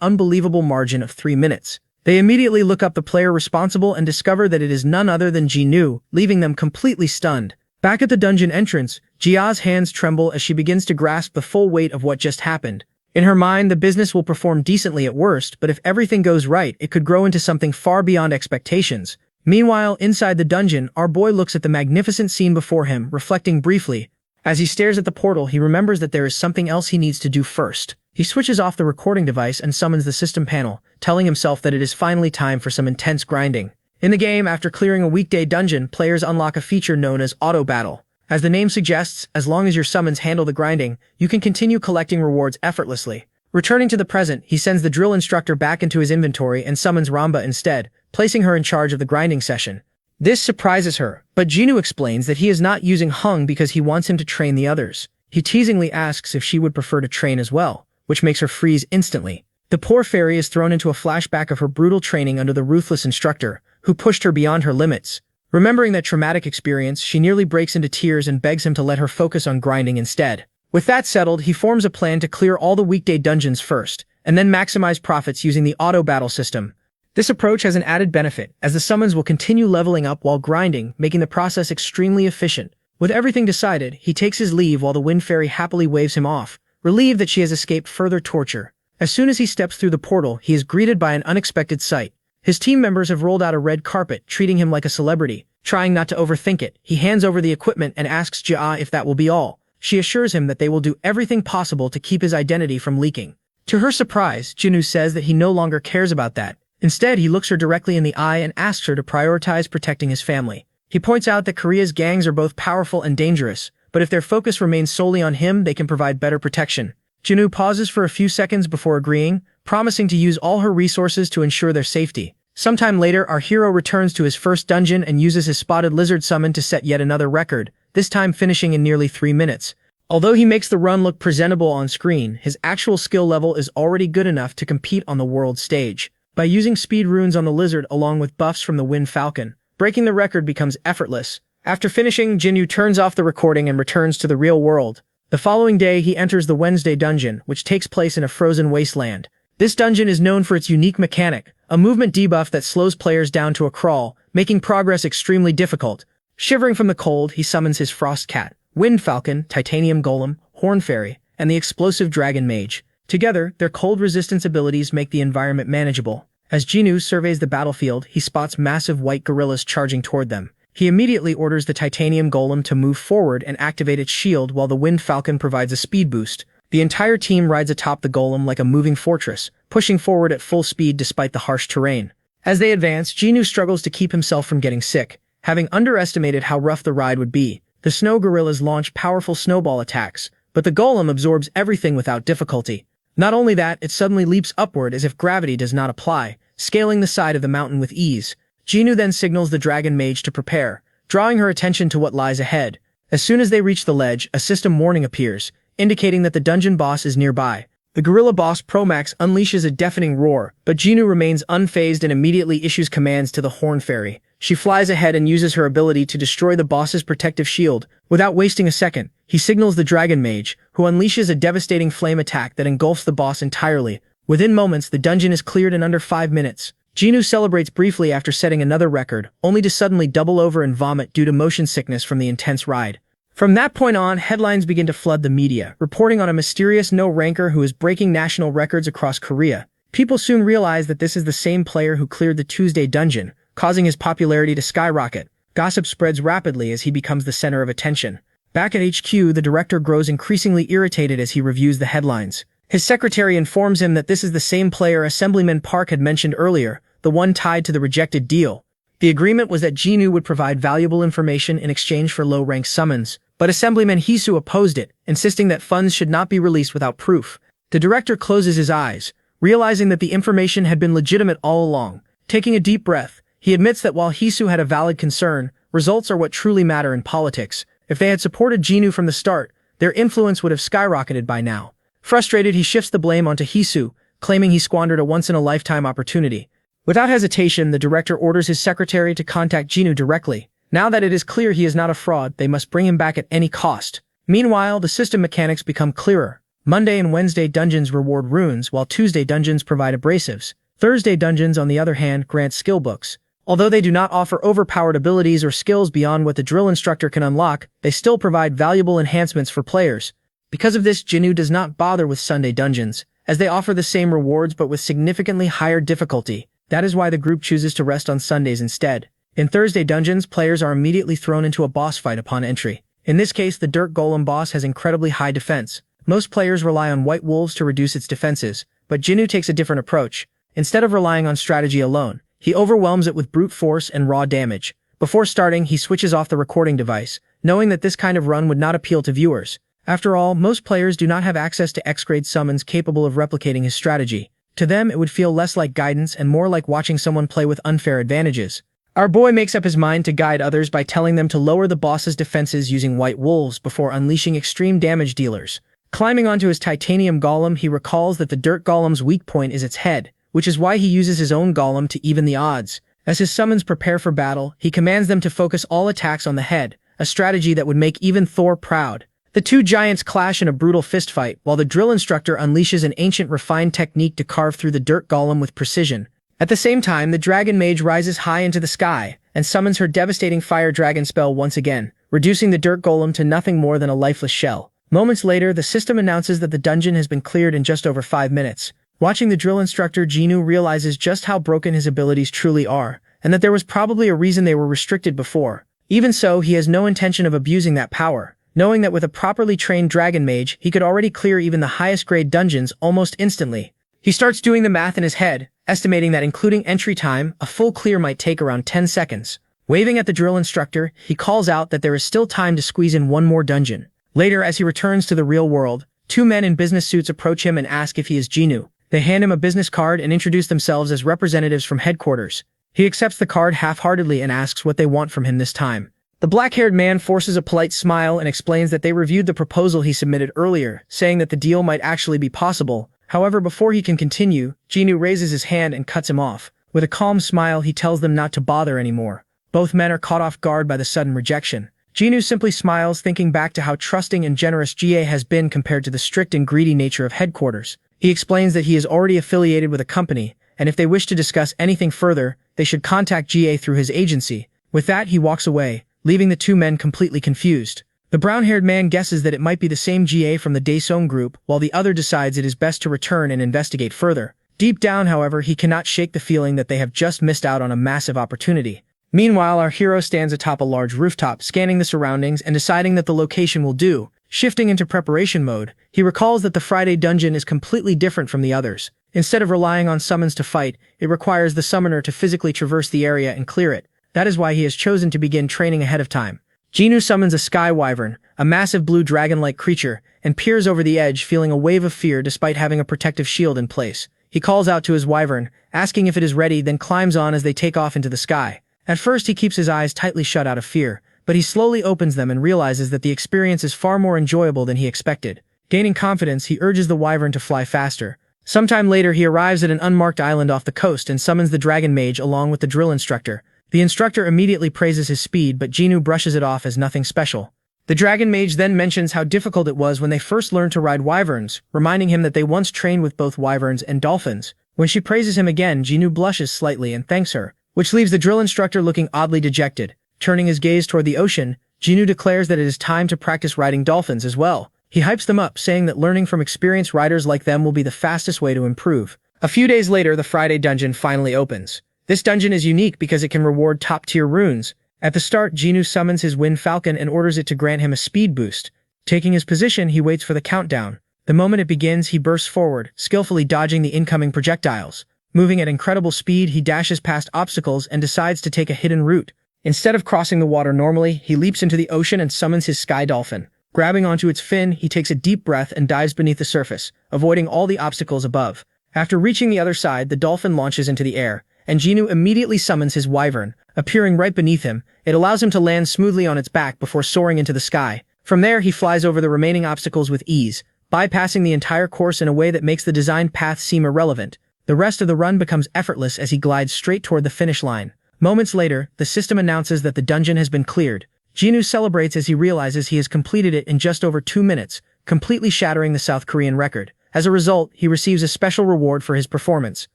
unbelievable margin of 3 minutes. They immediately look up the player responsible and discover that it is none other than Jinwoo, leaving them completely stunned. Back at the dungeon entrance, Jia's hands tremble as she begins to grasp the full weight of what just happened. In her mind, the business will perform decently at worst, but if everything goes right, it could grow into something far beyond expectations. Meanwhile, inside the dungeon, our boy looks at the magnificent scene before him, reflecting briefly. As he stares at the portal, he remembers that there is something else he needs to do first. He switches off the recording device and summons the system panel, telling himself that it is finally time for some intense grinding. In the game, after clearing a weekday dungeon, players unlock a feature known as Auto Battle. As the name suggests, as long as your summons handle the grinding, you can continue collecting rewards effortlessly. Returning to the present, he sends the drill instructor back into his inventory and summons Ramba instead, placing her in charge of the grinding session. This surprises her, but Jinwoo explains that he is not using Hung because he wants him to train the others. He teasingly asks if she would prefer to train as well, which makes her freeze instantly. The poor fairy is thrown into a flashback of her brutal training under the ruthless instructor, who pushed her beyond her limits. Remembering that traumatic experience, she nearly breaks into tears and begs him to let her focus on grinding instead. With that settled, he forms a plan to clear all the weekday dungeons first, and then maximize profits using the auto battle system. This approach has an added benefit, as the summons will continue leveling up while grinding, making the process extremely efficient. With everything decided, he takes his leave while the Wind Fairy happily waves him off, relieved that she has escaped further torture. As soon as he steps through the portal, he is greeted by an unexpected sight. His team members have rolled out a red carpet, treating him like a celebrity. Trying not to overthink it, he hands over the equipment and asks Jia if that will be all. She assures him that they will do everything possible to keep his identity from leaking. To her surprise, Jinwoo says that he no longer cares about that. Instead, he looks her directly in the eye and asks her to prioritize protecting his family. He points out that Korea's gangs are both powerful and dangerous, but if their focus remains solely on him, they can provide better protection. Jinwoo pauses for a few seconds before agreeing, promising to use all her resources to ensure their safety. Sometime later, our hero returns to his first dungeon and uses his spotted lizard summon to set yet another record, this time finishing in nearly 3 minutes. Although he makes the run look presentable on screen, his actual skill level is already good enough to compete on the world stage. By using speed runes on the lizard along with buffs from the Wind Falcon, breaking the record becomes effortless. After finishing, Jinwoo turns off the recording and returns to the real world. The following day, he enters the Wednesday dungeon, which takes place in a frozen wasteland. This dungeon is known for its unique mechanic, a movement debuff that slows players down to a crawl, making progress extremely difficult. Shivering from the cold, he summons his Frost Cat, Wind Falcon, Titanium Golem, Horn Fairy, and the explosive Dragon Mage. Together, their cold resistance abilities make the environment manageable. As Jinwoo surveys the battlefield, he spots massive white gorillas charging toward them. He immediately orders the Titanium Golem to move forward and activate its shield while the Wind Falcon provides a speed boost. The entire team rides atop the golem like a moving fortress, pushing forward at full speed despite the harsh terrain. As they advance, Jinwoo struggles to keep himself from getting sick, having underestimated how rough the ride would be. The snow gorillas launch powerful snowball attacks, but the golem absorbs everything without difficulty. Not only that, it suddenly leaps upward as if gravity does not apply, scaling the side of the mountain with ease. Jinwoo then signals the Dragon Mage to prepare, drawing her attention to what lies ahead. As soon as they reach the ledge, a system warning appears, indicating that the dungeon boss is nearby. The gorilla boss Promax unleashes a deafening roar, but Jinwoo remains unfazed and immediately issues commands to the Horn Fairy. She flies ahead and uses her ability to destroy the boss's protective shield. Without wasting a second, he signals the Dragon Mage, who unleashes a devastating flame attack that engulfs the boss entirely. Within moments, the dungeon is cleared in under 5 minutes. Jinwoo celebrates briefly after setting another record, only to suddenly double over and vomit due to motion sickness from the intense ride. From that point on, headlines begin to flood the media, reporting on a mysterious no-ranker who is breaking national records across Korea. People soon realize that this is the same player who cleared the Tuesday dungeon, causing his popularity to skyrocket. Gossip spreads rapidly as he becomes the center of attention. Back at HQ, the director grows increasingly irritated as he reviews the headlines. His secretary informs him that this is the same player Assemblyman Park had mentioned earlier, the one tied to the rejected deal. The agreement was that Jinwoo would provide valuable information in exchange for low-rank summons, but Assemblyman Hisu opposed it, insisting that funds should not be released without proof. The director closes his eyes, realizing that the information had been legitimate all along. Taking a deep breath, he admits that while Hisu had a valid concern, results are what truly matter in politics. If they had supported Jinwoo from the start, their influence would have skyrocketed by now. Frustrated, he shifts the blame onto Hisu, claiming he squandered a once-in-a-lifetime opportunity. Without hesitation, the director orders his secretary to contact Jinwoo directly. Now that it is clear he is not a fraud, they must bring him back at any cost. Meanwhile, the system mechanics become clearer. Monday and Wednesday dungeons reward runes, while Tuesday dungeons provide abrasives. Thursday dungeons, on the other hand, grant skill books. Although they do not offer overpowered abilities or skills beyond what the drill instructor can unlock, they still provide valuable enhancements for players. Because of this, Jinwoo does not bother with Sunday dungeons, as they offer the same rewards but with significantly higher difficulty. That is why the group chooses to rest on Sundays instead. In Thursday dungeons, players are immediately thrown into a boss fight upon entry. In this case, the Dirt Golem boss has incredibly high defense. Most players rely on White Wolves to reduce its defenses, but Jinwoo takes a different approach. Instead of relying on strategy alone, he overwhelms it with brute force and raw damage. Before starting, he switches off the recording device, knowing that this kind of run would not appeal to viewers. After all, most players do not have access to X-grade summons capable of replicating his strategy. To them, it would feel less like guidance and more like watching someone play with unfair advantages. Our boy makes up his mind to guide others by telling them to lower the boss's defenses using White Wolves before unleashing extreme damage dealers. Climbing onto his titanium golem, he recalls that the Dirt Golem's weak point is its head, which is why he uses his own golem to even the odds. As his summons prepare for battle, he commands them to focus all attacks on the head, a strategy that would make even Thor proud. The two giants clash in a brutal fistfight, while the drill instructor unleashes an ancient refined technique to carve through the Dirt Golem with precision. At the same time, the Dragon Mage rises high into the sky and summons her devastating Fire Dragon spell once again, reducing the Dirt Golem to nothing more than a lifeless shell. Moments later, the system announces that the dungeon has been cleared in just over 5 minutes. Watching the drill instructor, Jinwoo realizes just how broken his abilities truly are, and that there was probably a reason they were restricted before. Even so, he has no intention of abusing that power, knowing that with a properly trained Dragon Mage, he could already clear even the highest grade dungeons almost instantly. He starts doing the math in his head, estimating that including entry time, a full clear might take around 10 seconds. Waving at the drill instructor, he calls out that there is still time to squeeze in one more dungeon. Later, as he returns to the real world, two men in business suits approach him and ask if he is Jinwoo. They hand him a business card and introduce themselves as representatives from headquarters. He accepts the card half-heartedly and asks what they want from him this time. The black-haired man forces a polite smile and explains that they reviewed the proposal he submitted earlier, saying that the deal might actually be possible. However, before he can continue, Jinwoo raises his hand and cuts him off. With a calm smile, he tells them not to bother anymore. Both men are caught off guard by the sudden rejection. Jinwoo simply smiles, thinking back to how trusting and generous GA has been compared to the strict and greedy nature of headquarters. He explains that he is already affiliated with a company, and if they wish to discuss anything further, they should contact GA through his agency. With that, he walks away, leaving the two men completely confused. The brown-haired man guesses that it might be the same GA from the Daesung group, while the other decides it is best to return and investigate further. Deep down, however, he cannot shake the feeling that they have just missed out on a massive opportunity. Meanwhile, our hero stands atop a large rooftop, scanning the surroundings and deciding that the location will do. Shifting into preparation mode, he recalls that the Friday dungeon is completely different from the others. Instead of relying on summons to fight, it requires the summoner to physically traverse the area and clear it. That is why he has chosen to begin training ahead of time. Jinwoo summons a Sky Wyvern, a massive blue dragon-like creature, and peers over the edge, feeling a wave of fear despite having a protective shield in place. He calls out to his wyvern, asking if it is ready, then climbs on as they take off into the sky. At first, he keeps his eyes tightly shut out of fear, but he slowly opens them and realizes that the experience is far more enjoyable than he expected. Gaining confidence, he urges the wyvern to fly faster. Sometime later, he arrives at an unmarked island off the coast and summons the Dragon Mage along with the drill instructor. The instructor immediately praises his speed, but Jinwoo brushes it off as nothing special. The Dragon Mage then mentions how difficult it was when they first learned to ride wyverns, reminding him that they once trained with both wyverns and dolphins. When she praises him again, Jinwoo blushes slightly and thanks her, which leaves the drill instructor looking oddly dejected. Turning his gaze toward the ocean, Jinwoo declares that it is time to practice riding dolphins as well. He hypes them up, saying that learning from experienced riders like them will be the fastest way to improve. A few days later, the Friday dungeon finally opens. This dungeon is unique because it can reward top-tier runes. At the start, Jinwoo summons his Wind Falcon and orders it to grant him a speed boost. Taking his position, he waits for the countdown. The moment it begins, he bursts forward, skillfully dodging the incoming projectiles. Moving at incredible speed, he dashes past obstacles and decides to take a hidden route. Instead of crossing the water normally, he leaps into the ocean and summons his Sky Dolphin. Grabbing onto its fin, he takes a deep breath and dives beneath the surface, avoiding all the obstacles above. After reaching the other side, the dolphin launches into the air, and Jinwoo immediately summons his wyvern. Appearing right beneath him, it allows him to land smoothly on its back before soaring into the sky. From there, he flies over the remaining obstacles with ease, bypassing the entire course in a way that makes the designed path seem irrelevant. The rest of the run becomes effortless as he glides straight toward the finish line. Moments later, the system announces that the dungeon has been cleared. Jinwoo celebrates as he realizes he has completed it in just over 2 minutes, completely shattering the South Korean record. As a result, he receives a special reward for his performance.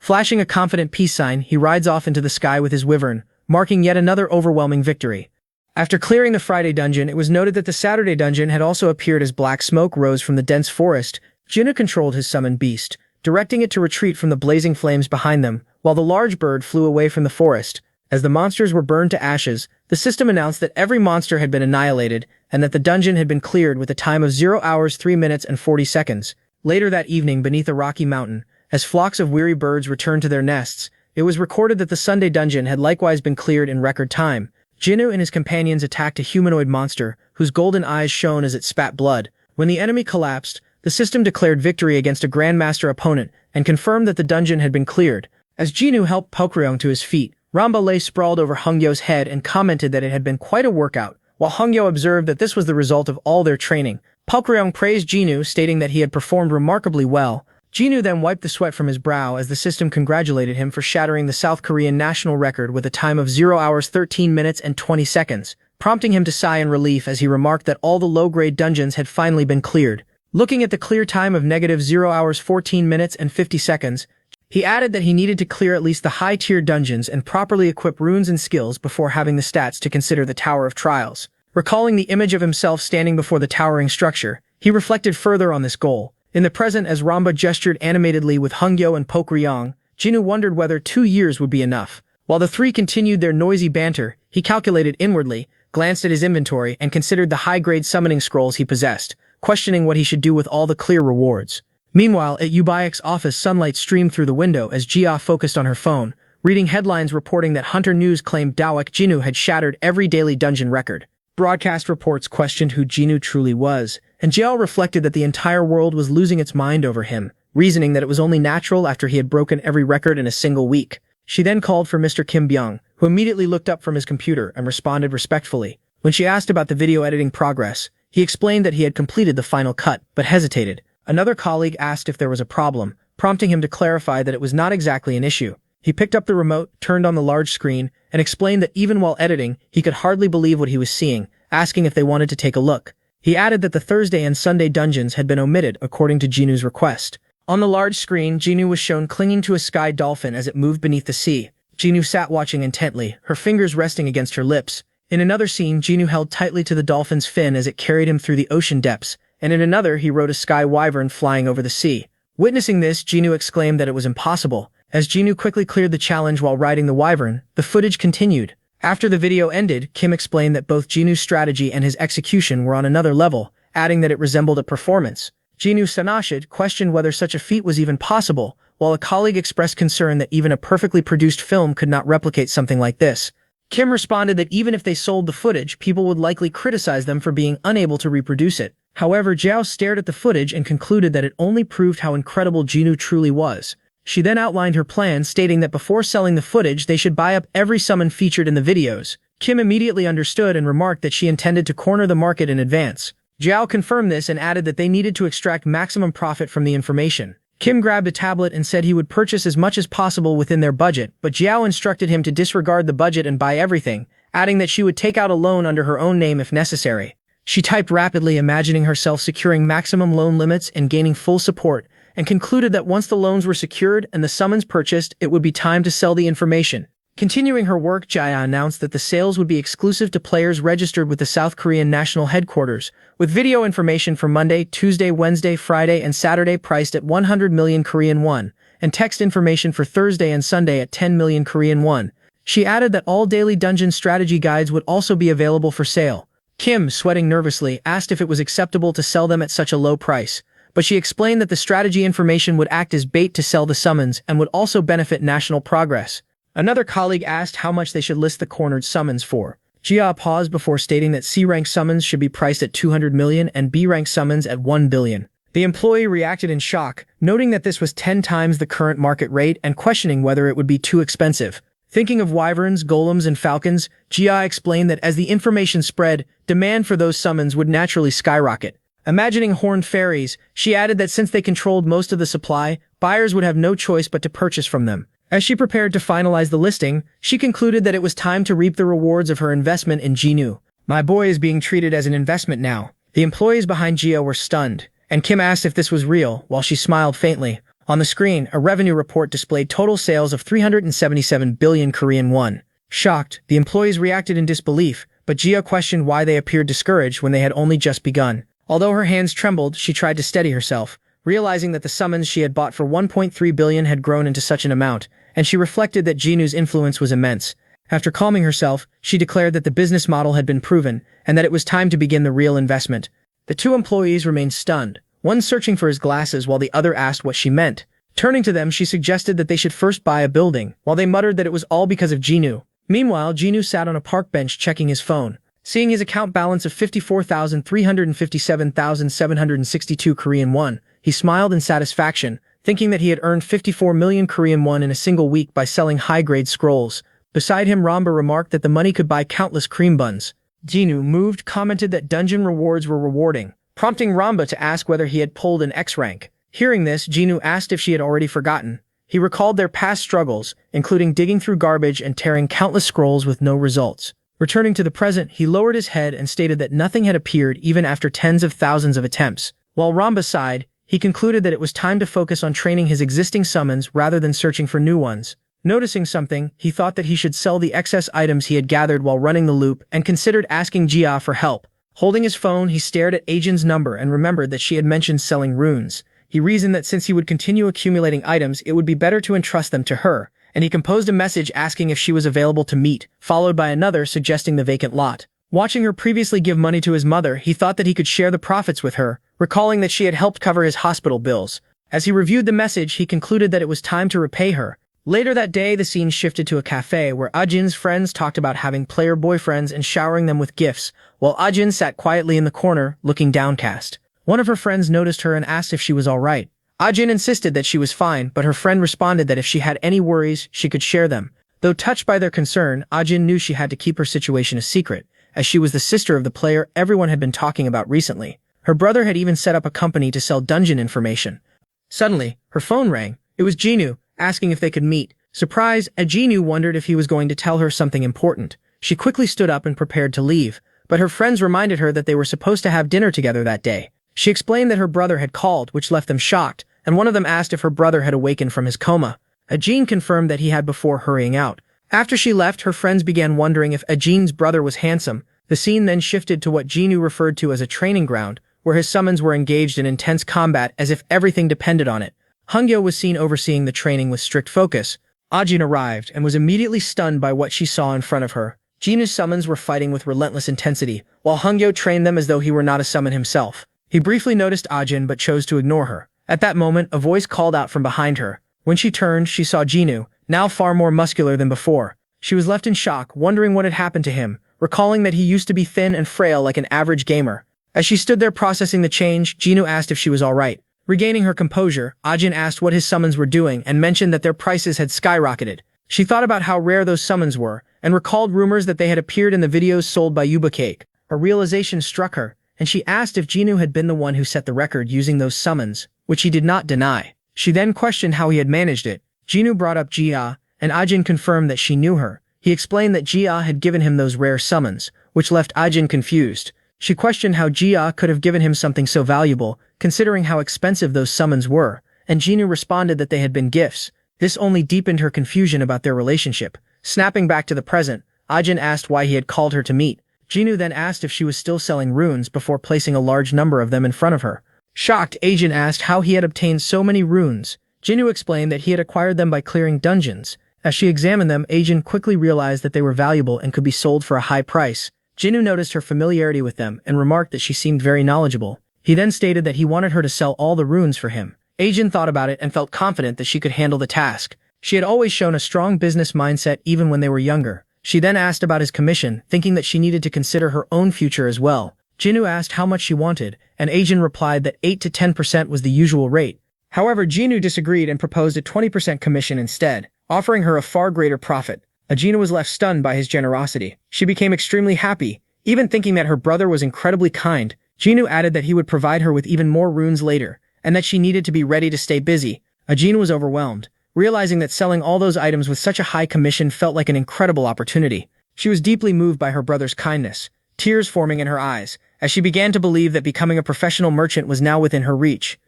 Flashing a confident peace sign, he rides off into the sky with his wyvern, marking yet another overwhelming victory. After clearing the Friday dungeon, it was noted that the Saturday dungeon had also appeared as black smoke rose from the dense forest. Jinnu controlled his summoned beast, directing it to retreat from the blazing flames behind them, while the large bird flew away from the forest. As the monsters were burned to ashes, the system announced that every monster had been annihilated and that the dungeon had been cleared with a time of 0 hours 3 minutes and 40 seconds. Later that evening, beneath a rocky mountain, as flocks of weary birds returned to their nests, it was recorded that the Sunday dungeon had likewise been cleared in record time. Jinnu and his companions attacked a humanoid monster, whose golden eyes shone as it spat blood. When the enemy collapsed, the system declared victory against a Grandmaster opponent and confirmed that the dungeon had been cleared. As Jinnu helped Pokryong to his feet, Ramba lay sprawled over Hongyo's head and commented that it had been quite a workout, while Hongyo observed that this was the result of all their training. Pokryong praised Jinnu, stating that he had performed remarkably well. Jinnu then wiped the sweat from his brow as the system congratulated him for shattering the South Korean national record with a time of 0 hours 13 minutes and 20 seconds, prompting him to sigh in relief as he remarked that all the low-grade dungeons had finally been cleared. Looking at the clear time of -0 hours 14 minutes and 50 seconds, he added that he needed to clear at least the high-tier dungeons and properly equip runes and skills before having the stats to consider the Tower of Trials. Recalling the image of himself standing before the towering structure, he reflected further on this goal. In the present, as Ramba gestured animatedly with Hongyo and Pokryong, Jinnu wondered whether 2 years would be enough. While the three continued their noisy banter, he calculated inwardly, glanced at his inventory, and considered the high-grade summoning scrolls he possessed, questioning what he should do with all the clear rewards. Meanwhile, at Ubayek's office, sunlight streamed through the window as Jia focused on her phone, reading headlines reporting that Hunter News claimed Dawek Jinnu had shattered every daily dungeon record. Broadcast reports questioned who Jinnu truly was, and Jia reflected that the entire world was losing its mind over him, reasoning that it was only natural after he had broken every record in a single week. She then called for Mr. Kim Byung, who immediately looked up from his computer and responded respectfully. When she asked about the video editing progress, he explained that he had completed the final cut, but hesitated. Another colleague asked if there was a problem, prompting him to clarify that it was not exactly an issue. He picked up the remote, turned on the large screen, and explained that even while editing, he could hardly believe what he was seeing, asking if they wanted to take a look. He added that the Thursday and Sunday dungeons had been omitted according to Jinnu's request. On the large screen, Jinnu was shown clinging to a sky dolphin as it moved beneath the sea. Jinnu sat watching intently, her fingers resting against her lips. In another scene, Jinnu held tightly to the dolphin's fin as it carried him through the ocean depths, and in another he rode a sky wyvern flying over the sea. Witnessing this, Jinnu exclaimed that it was impossible. As Jinnu quickly cleared the challenge while riding the wyvern, the footage continued. After the video ended, Kim explained that both Jinnu's strategy and his execution were on another level, adding that it resembled a performance. Jinnu Sanashid questioned whether such a feat was even possible, while a colleague expressed concern that even a perfectly produced film could not replicate something like this. Kim responded that even if they sold the footage, people would likely criticize them for being unable to reproduce it. However, Jiao stared at the footage and concluded that it only proved how incredible Jinnu truly was. She then outlined her plan, stating that before selling the footage, they should buy up every summon featured in the videos. Kim immediately understood and remarked that she intended to corner the market in advance. Jiao confirmed this and added that they needed to extract maximum profit from the information. Kim grabbed a tablet and said he would purchase as much as possible within their budget, but Jiao instructed him to disregard the budget and buy everything, adding that she would take out a loan under her own name if necessary. She typed rapidly, imagining herself securing maximum loan limits and gaining full support, and concluded that once the loans were secured and the summons purchased, it would be time to sell the information. Continuing her work, Jaya announced that the sales would be exclusive to players registered with the South Korean National Headquarters, with video information for Monday, Tuesday, Wednesday, Friday, and Saturday priced at 100 million Korean won, and text information for Thursday and Sunday at 10 million Korean won. She added that all daily dungeon strategy guides would also be available for sale. Kim, sweating nervously, asked if it was acceptable to sell them at such a low price, but she explained that the strategy information would act as bait to sell the summons and would also benefit national progress. Another colleague asked how much they should list the cornered summons for. Jia paused before stating that C-rank summons should be priced at 200 million and B-rank summons at 1 billion. The employee reacted in shock, noting that this was 10 times the current market rate and questioning whether it would be too expensive. Thinking of wyverns, golems, and falcons, Jia explained that as the information spread, demand for those summons would naturally skyrocket. Imagining horned fairies, she added that since they controlled most of the supply, buyers would have no choice but to purchase from them. As she prepared to finalize the listing, she concluded that it was time to reap the rewards of her investment in Jinnu. My boy is being treated as an investment now. The employees behind Jia were stunned, and Kim asked if this was real, while she smiled faintly. On the screen, a revenue report displayed total sales of 377 billion Korean won. Shocked, the employees reacted in disbelief, but Jia questioned why they appeared discouraged when they had only just begun. Although her hands trembled, she tried to steady herself, realizing that the summons she had bought for 1.3 billion had grown into such an amount, and she reflected that Jinu's influence was immense. After calming herself, she declared that the business model had been proven, and that it was time to begin the real investment. The two employees remained stunned, one searching for his glasses while the other asked what she meant. Turning to them, she suggested that they should first buy a building, while they muttered that it was all because of Jinu. Meanwhile, Jinu sat on a park bench checking his phone. Seeing his account balance of 54,357,762 Korean won, he smiled in satisfaction, thinking that he had earned 54 million Korean won in a single week by selling high-grade scrolls. Beside him, Ramba remarked that the money could buy countless cream buns. Jinu, moved, commented that dungeon rewards were rewarding, prompting Ramba to ask whether he had pulled an X rank. Hearing this, Jinu asked if she had already forgotten. He recalled their past struggles, including digging through garbage and tearing countless scrolls with no results. Returning to the present, he lowered his head and stated that nothing had appeared even after tens of thousands of attempts. While Ramba sighed, he concluded that it was time to focus on training his existing summons rather than searching for new ones. Noticing something, he thought that he should sell the excess items he had gathered while running the loop and considered asking Jia for help. Holding his phone, he stared at Ajin's number and remembered that she had mentioned selling runes. He reasoned that since he would continue accumulating items, it would be better to entrust them to her, and he composed a message asking if she was available to meet, followed by another suggesting the vacant lot. Watching her previously give money to his mother, he thought that he could share the profits with her, recalling that she had helped cover his hospital bills. As he reviewed the message, he concluded that it was time to repay her. Later that day, the scene shifted to a cafe where Ajin's friends talked about having player boyfriends and showering them with gifts, while Ajin sat quietly in the corner, looking downcast. One of her friends noticed her and asked if she was all right. Ajin insisted that she was fine, but her friend responded that if she had any worries, she could share them. Though touched by their concern, Ajin knew she had to keep her situation a secret, as she was the sister of the player everyone had been talking about recently. Her brother had even set up a company to sell dungeon information. Suddenly, her phone rang. It was Jinu, asking if they could meet. Surprised, Jinu wondered if he was going to tell her something important. She quickly stood up and prepared to leave, but her friends reminded her that they were supposed to have dinner together that day. She explained that her brother had called, which left them shocked, and one of them asked if her brother had awakened from his coma. Ajin confirmed that he had before hurrying out. After she left, her friends began wondering if Ajin's brother was handsome. The scene then shifted to what Jinu referred to as a training ground, where his summons were engaged in intense combat as if everything depended on it. Hongyo was seen overseeing the training with strict focus. Ajin arrived and was immediately stunned by what she saw in front of her. Jinu's summons were fighting with relentless intensity, while Hongyo trained them as though he were not a summon himself. He briefly noticed Ajin but chose to ignore her. At that moment, a voice called out from behind her. When she turned, she saw Jinu, now far more muscular than before. She was left in shock, wondering what had happened to him, recalling that he used to be thin and frail like an average gamer. As she stood there processing the change, Jinu asked if she was all right. Regaining her composure, Ajin asked what his summons were doing and mentioned that their prices had skyrocketed. She thought about how rare those summons were, and recalled rumors that they had appeared in the videos sold by Yuba Cake. A realization struck her, and she asked if Jinu had been the one who set the record using those summons, which he did not deny. She then questioned how he had managed it. Jinu brought up Jia, and Ajin confirmed that she knew her. He explained that Jia had given him those rare summons, which left Ajin confused. She questioned how Jia could have given him something so valuable, considering how expensive those summons were, and Jinu responded that they had been gifts. This only deepened her confusion about their relationship. Snapping back to the present, Ajin asked why he had called her to meet. Jinu then asked if she was still selling runes before placing a large number of them in front of her. Shocked, Ajin asked how he had obtained so many runes. Jinu explained that he had acquired them by clearing dungeons. As she examined them, Ajin quickly realized that they were valuable and could be sold for a high price. Jinu noticed her familiarity with them and remarked that she seemed very knowledgeable. He then stated that he wanted her to sell all the runes for him. Ajin thought about it and felt confident that she could handle the task. She had always shown a strong business mindset even when they were younger. She then asked about his commission, thinking that she needed to consider her own future as well. Jinu asked how much she wanted, and Ajin replied that 8 to 10% was the usual rate. However, Jinu disagreed and proposed a 20% commission instead, offering her a far greater profit. Ajina was left stunned by his generosity. She became extremely happy, even thinking that her brother was incredibly kind. Jinu added that he would provide her with even more runes later, and that she needed to be ready to stay busy. Ajina was overwhelmed, realizing that selling all those items with such a high commission felt like an incredible opportunity. She was deeply moved by her brother's kindness, tears forming in her eyes, as she began to believe that becoming a professional merchant was now within her reach.